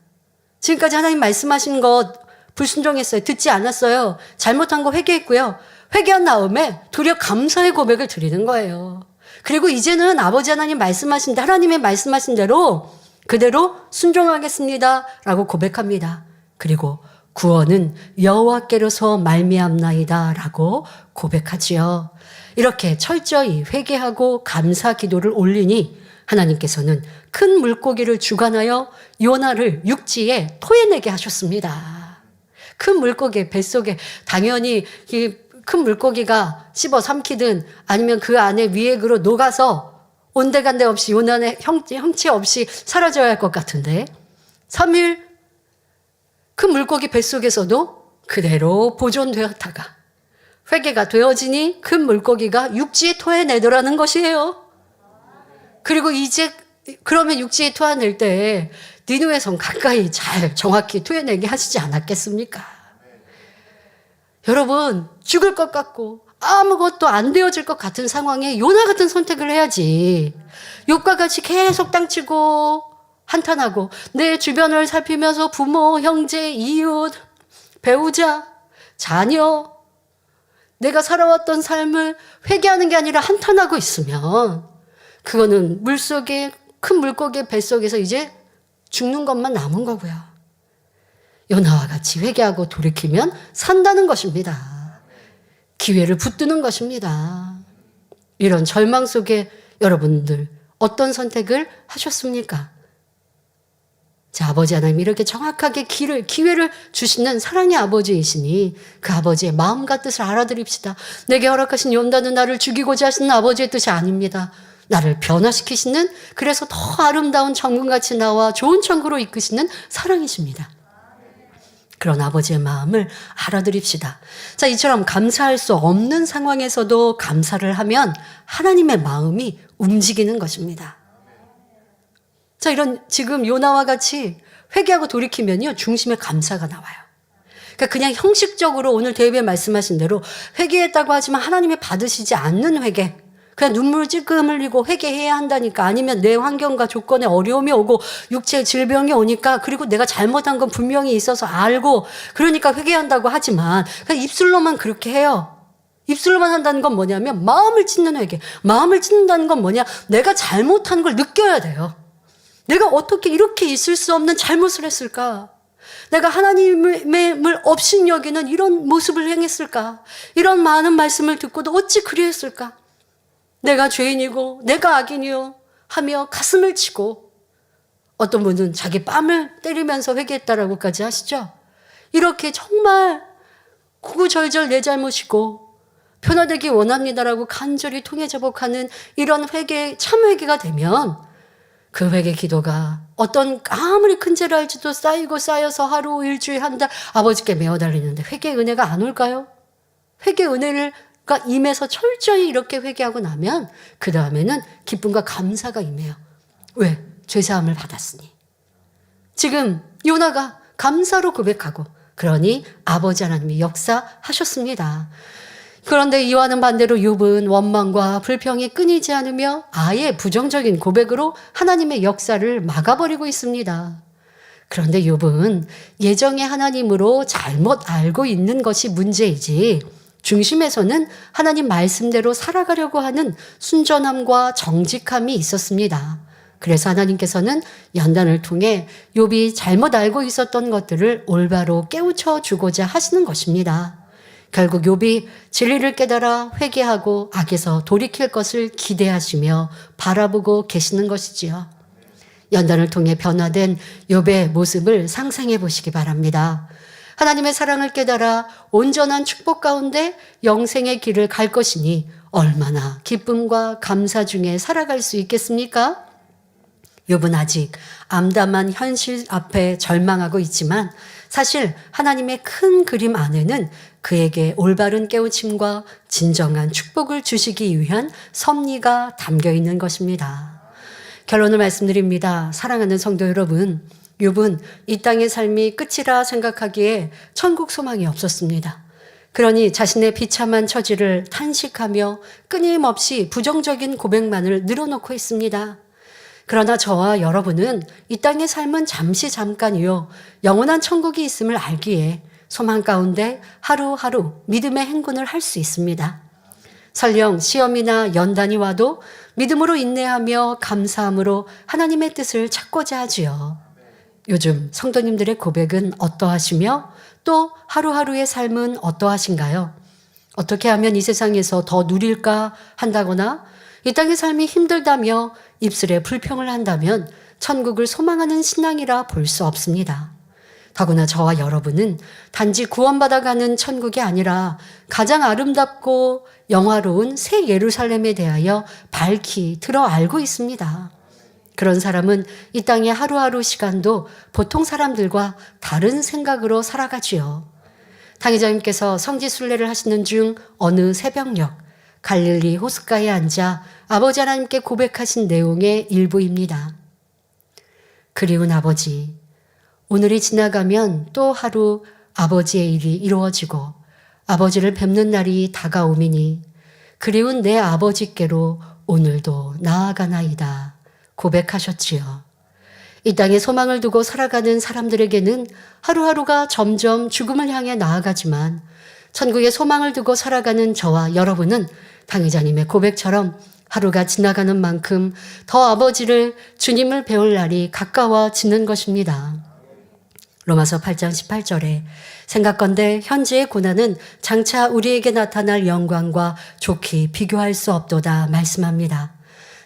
지금까지 하나님 말씀하신 것 불순종했어요. 듣지 않았어요. 잘못한 거 회개했고요. 회개한 다음에 도리어 감사의 고백을 드리는 거예요. 그리고 이제는 아버지 하나님 말씀하신 대로 하나님의 말씀하신 대로 그대로 순종하겠습니다 라고 고백합니다. 그리고 구원은 여호와께로서 말미암나이다라고 고백하지요. 이렇게 철저히 회개하고 감사 기도를 올리니 하나님께서는 큰 물고기를 주관하여 요나를 육지에 토해내게 하셨습니다. 큰 물고기 뱃속에 당연히 이 큰 물고기가 씹어 삼키든 아니면 그 안에 위액으로 녹아서 온데간데 없이 요나의 형체 없이 사라져야 할 것 같은데 3일 큰 물고기 뱃속에서도 그대로 보존되었다가 회개가 되어지니 큰 물고기가 육지에 토해내더라는 것이에요. 그리고 이제 그러면 육지에 토해낼 때 니느웨 성 가까이 잘 정확히 토해내게 하시지 않았겠습니까? 여러분, 죽을 것 같고 아무것도 안 되어질 것 같은 상황에 요나 같은 선택을 해야지. 욥과 같이 계속 땅치고 한탄하고 내 주변을 살피면서 부모, 형제, 이웃, 배우자, 자녀, 내가 살아왔던 삶을 회개하는 게 아니라 한탄하고 있으면 그거는 물속에 큰 물고기 뱃속에서 이제 죽는 것만 남은 거고요. 요나와 같이 회개하고 돌이키면 산다는 것입니다. 기회를 붙드는 것입니다. 이런 절망 속에 여러분들 어떤 선택을 하셨습니까? 자, 아버지 하나님 이렇게 정확하게 기회를 주시는 사랑의 아버지이시니 그 아버지의 마음과 뜻을 알아드립시다. 내게 허락하신 요나는 나를 죽이고자 하시는 아버지의 뜻이 아닙니다. 나를 변화시키시는, 그래서 더 아름다운 천국같이 나와 좋은 천국으로 이끄시는 사랑이십니다. 그런 아버지의 마음을 알아드립시다. 자, 이처럼 감사할 수 없는 상황에서도 감사를 하면 하나님의 마음이 움직이는 것입니다. 자, 이런 지금 요나와 같이 회개하고 돌이키면요, 중심에 감사가 나와요. 그러니까 그냥 형식적으로 오늘 대회에 말씀하신 대로 회개했다고 하지만 하나님이 받으시지 않는 회개, 그냥 눈물 찔끔 흘리고 회개해야 한다니까, 아니면 내 환경과 조건에 어려움이 오고 육체의 질병이 오니까, 그리고 내가 잘못한 건 분명히 있어서 알고 그러니까 회개한다고 하지만 그냥 입술로만 그렇게 해요. 입술로만 한다는 건 뭐냐면 마음을 찢는 회개. 마음을 찢는다는 건 뭐냐, 내가 잘못한 걸 느껴야 돼요. 내가 어떻게 이렇게 있을 수 없는 잘못을 했을까? 내가 하나님을 업신여기는 이런 모습을 행했을까? 이런 많은 말씀을 듣고도 어찌 그리했을까? 내가 죄인이고 내가 악인이요 하며 가슴을 치고, 어떤 분은 자기 뺨을 때리면서 회개했다라고까지 하시죠. 이렇게 정말 구구절절 내 잘못이고 변화되기 원합니다라고 간절히 통회제복하는 이런 회개, 참 회개가 되면 그 회개 기도가 어떤 아무리 큰 죄를 알지도 쌓이고 쌓여서 하루, 일주일, 한 달 아버지께 메어달리는데 회개의 은혜가 안 올까요? 회개의 은혜가 임해서 철저히 이렇게 회개하고 나면 그 다음에는 기쁨과 감사가 임해요. 왜? 죄사함을 받았으니. 지금 요나가 감사로 고백하고, 그러니 아버지 하나님이 역사하셨습니다. 그런데 이와는 반대로 욥은 원망과 불평이 끊이지 않으며 아예 부정적인 고백으로 하나님의 역사를 막아버리고 있습니다. 그런데 욥은 예정의 하나님으로 잘못 알고 있는 것이 문제이지, 중심에서는 하나님 말씀대로 살아가려고 하는 순전함과 정직함이 있었습니다. 그래서 하나님께서는 연단을 통해 욥이 잘못 알고 있었던 것들을 올바로 깨우쳐 주고자 하시는 것입니다. 결국 욥이 진리를 깨달아 회개하고 악에서 돌이킬 것을 기대하시며 바라보고 계시는 것이지요. 연단을 통해 변화된 욥의 모습을 상상해 보시기 바랍니다. 하나님의 사랑을 깨달아 온전한 축복 가운데 영생의 길을 갈 것이니 얼마나 기쁨과 감사 중에 살아갈 수 있겠습니까? 욥은 아직 암담한 현실 앞에 절망하고 있지만 사실 하나님의 큰 그림 안에는 그에게 올바른 깨우침과 진정한 축복을 주시기 위한 섭리가 담겨 있는 것입니다. 결론을 말씀드립니다. 사랑하는 성도 여러분, 욥은 이 땅의 삶이 끝이라 생각하기에 천국 소망이 없었습니다. 그러니 자신의 비참한 처지를 탄식하며 끊임없이 부정적인 고백만을 늘어놓고 있습니다. 그러나 저와 여러분은 이 땅의 삶은 잠깐이요 영원한 천국이 있음을 알기에 소망 가운데 하루하루 믿음의 행군을 할 수 있습니다. 설령 시험이나 연단이 와도 믿음으로 인내하며 감사함으로 하나님의 뜻을 찾고자 하지요. 요즘 성도님들의 고백은 어떠하시며 또 하루하루의 삶은 어떠하신가요? 어떻게 하면 이 세상에서 더 누릴까 한다거나 이 땅의 삶이 힘들다며 입술에 불평을 한다면 천국을 소망하는 신앙이라 볼 수 없습니다. 더구나 저와 여러분은 단지 구원받아가는 천국이 아니라 가장 아름답고 영화로운 새 예루살렘에 대하여 밝히 들어 알고 있습니다. 그런 사람은 이 땅의 하루하루 시간도 보통 사람들과 다른 생각으로 살아가지요. 당회장님께서 성지순례를 하시는 중 어느 새벽녘 갈릴리 호숫가에 앉아 아버지 하나님께 고백하신 내용의 일부입니다. 그리운 아버지, 오늘이 지나가면 또 하루 아버지의 일이 이루어지고 아버지를 뵙는 날이 다가오미니 그리운 내 아버지께로 오늘도 나아가나이다 고백하셨지요. 이 땅에 소망을 두고 살아가는 사람들에게는 하루하루가 점점 죽음을 향해 나아가지만 천국에 소망을 두고 살아가는 저와 여러분은 당회자님의 고백처럼 하루가 지나가는 만큼 더 아버지를 주님을 배울 날이 가까워지는 것입니다. 로마서 8장 18절에 생각건대 현재의 고난은 장차 우리에게 나타날 영광과 좋게 비교할 수 없도다 말씀합니다.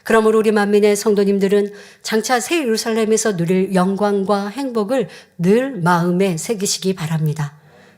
그러므로 우리 만민의 성도님들은 장차 새 예루살렘에서 누릴 영광과 행복을 늘 마음에 새기시기 바랍니다.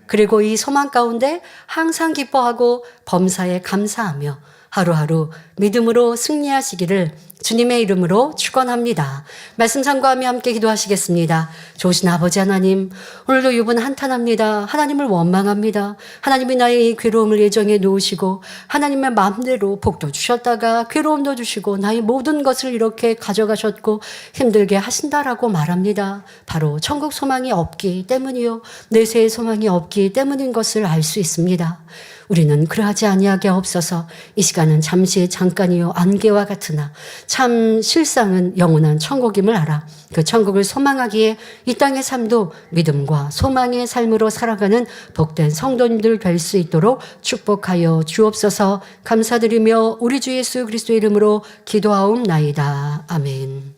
그리고 이 소망 가운데 항상 기뻐하고 범사에 감사하며 하루하루 믿음으로 승리하시기를 주님의 이름으로 축원합니다. 말씀 참고하며 함께 기도하시겠습니다. 좋으신 아버지 하나님, 오늘도 유분 한탄합니다. 하나님을 원망합니다. 하나님이 나의 이 괴로움을 예정해 놓으시고 하나님의 마음대로 복도 주셨다가 괴로움도 주시고 나의 모든 것을 이렇게 가져가셨고 힘들게 하신다라고 말합니다. 바로 천국 소망이 없기 때문이요, 내세의 소망이 없기 때문인 것을 알 수 있습니다. 우리는 그러하지 아니하게 없어서 이 시간은 잠시 잠깐이요 안개와 같으나 참 실상은 영원한 천국임을 알아 그 천국을 소망하기에 이 땅의 삶도 믿음과 소망의 삶으로 살아가는 복된 성도님들 될 수 있도록 축복하여 주옵소서. 감사드리며 우리 주 예수 그리스도의 이름으로 기도하옵나이다. 아멘.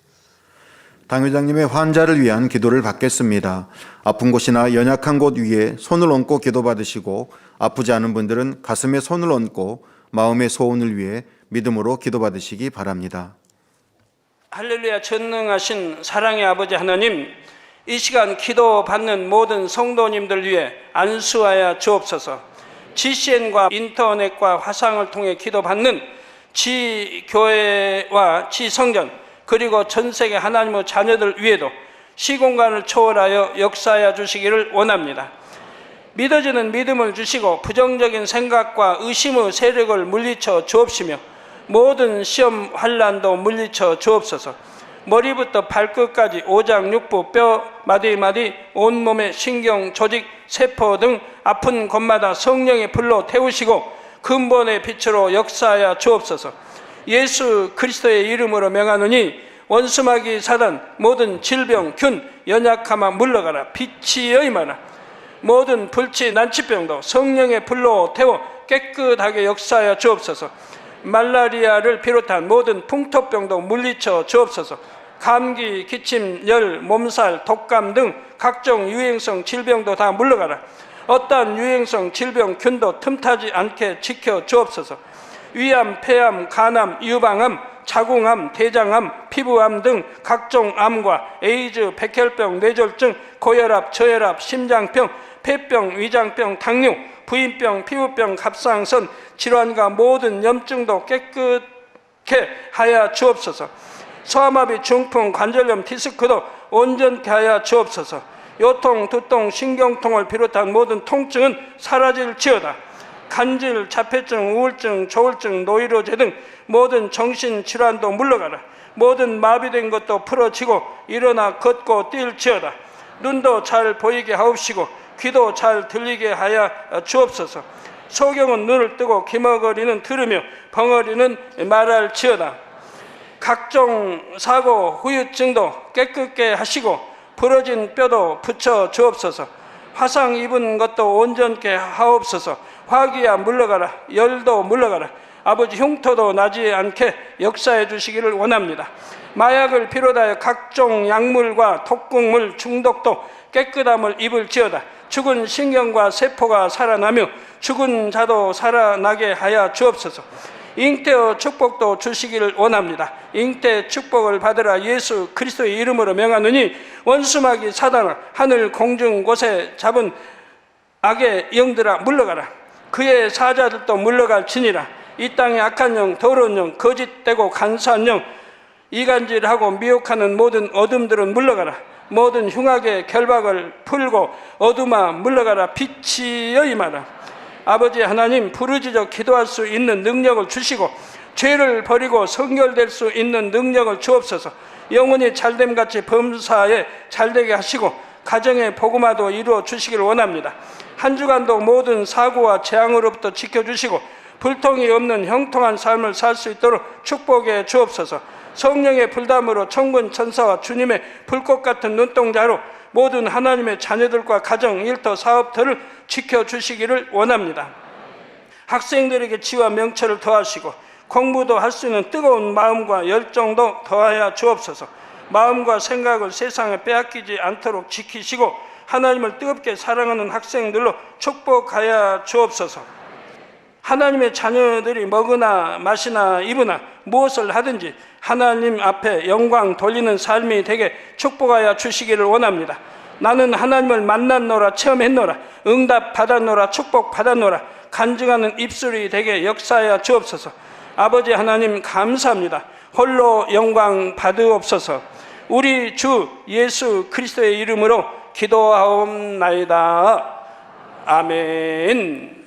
당회장님의 환자를 위한 기도를 받겠습니다. 아픈 곳이나 연약한 곳 위에 손을 얹고 기도받으시고 아프지 않은 분들은 가슴에 손을 얹고 마음의 소원을 위해 믿음으로 기도받으시기 바랍니다. 할렐루야. 전능하신 사랑의 아버지 하나님, 이 시간 기도받는 모든 성도님들 위해 안수하여 주옵소서. GCN과 인터넷과 화상을 통해 기도받는 지교회와 지성전 그리고 전 세계 하나님의 자녀들 위에도 시공간을 초월하여 역사하여 주시기를 원합니다. 믿어지는 믿음을 주시고 부정적인 생각과 의심의 세력을 물리쳐 주옵시며 모든 시험 환난도 물리쳐 주옵소서. 머리부터 발끝까지 오장육부 뼈 마디마디 온몸의 신경 조직 세포 등 아픈 곳마다 성령의 불로 태우시고 근본의 빛으로 역사하여 주옵소서. 예수 그리스도의 이름으로 명하노니 원수마귀 사단 모든 질병 균 연약함아 물러가라. 빛이 임하라. 모든 불치 난치병도 성령의 불로 태워 깨끗하게 역사하여 주옵소서. 말라리아를 비롯한 모든 풍토병도 물리쳐 주옵소서. 감기, 기침, 열, 몸살, 독감 등 각종 유행성 질병도 다 물러가라. 어떠한 유행성 질병 균도 틈타지 않게 지켜 주옵소서. 위암, 폐암, 간암, 유방암, 자궁암, 대장암, 피부암 등 각종 암과 에이즈, 백혈병, 뇌졸중, 고혈압, 저혈압, 심장병, 폐병, 위장병, 당뇨, 부인병, 피부병, 갑상선 질환과 모든 염증도 깨끗게 하여 주옵소서. 소아마비, 중풍, 관절염, 디스크도 온전케 하여 주옵소서. 요통, 두통, 신경통을 비롯한 모든 통증은 사라질지어다. 간질, 자폐증, 우울증, 조울증, 노이로제 등 모든 정신질환도 물러가라. 모든 마비된 것도 풀어지고 일어나 걷고 뛸지어다. 눈도 잘 보이게 하옵시고 귀도 잘 들리게 하여 주옵소서. 소경은 눈을 뜨고 기머거리는 들으며 벙어리는 말할지어다. 각종 사고, 후유증도 깨끗게 하시고 부러진 뼈도 붙여 주옵소서. 화상 입은 것도 온전케 하옵소서. 화기야 물러가라. 열도 물러가라. 아버지 흉터도 나지 않게 역사해 주시기를 원합니다. 마약을 비롯하여 각종 약물과 독극물 중독도 깨끗함을 입을지어다. 죽은 신경과 세포가 살아나며 죽은 자도 살아나게 하여 주옵소서. 잉태의 축복도 주시기를 원합니다. 잉태 축복을 받으라 예수 그리스도의 이름으로 명하노니 원수마귀 사단아 하늘 공중 곳에 잡은 악의 영들아 물러가라. 그의 사자들도 물러갈지니라. 이 땅의 악한 영, 더러운 영, 거짓되고 간사한 영, 이간질하고 미혹하는 모든 어둠들은 물러가라. 모든 흉악의 결박을 풀고 어둠아 물러가라. 빛이여 임하라. 아버지 하나님, 부르짖어 기도할 수 있는 능력을 주시고 죄를 버리고 성결될 수 있는 능력을 주옵소서. 영혼이 잘됨같이 범사에 잘되게 하시고 가정의 복음화도 이루어 주시기를 원합니다. 한 주간도 모든 사고와 재앙으로부터 지켜주시고 불통이 없는 형통한 삶을 살 수 있도록 축복해 주옵소서. 성령의 불담으로 천군 천사와 주님의 불꽃 같은 눈동자로 모든 하나님의 자녀들과 가정, 일터, 사업터를 지켜주시기를 원합니다. 학생들에게 지와 명철을 더하시고 공부도 할 수 있는 뜨거운 마음과 열정도 더하여 주옵소서. 마음과 생각을 세상에 빼앗기지 않도록 지키시고 하나님을 뜨겁게 사랑하는 학생들로 축복하여 주옵소서. 하나님의 자녀들이 먹으나 마시나 입으나 무엇을 하든지 하나님 앞에 영광 돌리는 삶이 되게 축복하여 주시기를 원합니다. 나는 하나님을 만났노라, 체험했노라, 응답 받았노라, 축복 받았노라, 간증하는 입술이 되게 역사하여 주옵소서. 아버지 하나님 감사합니다. 홀로 영광 받으옵소서. 우리 주 예수 그리스도의 이름으로 기도하옵나이다. 아멘.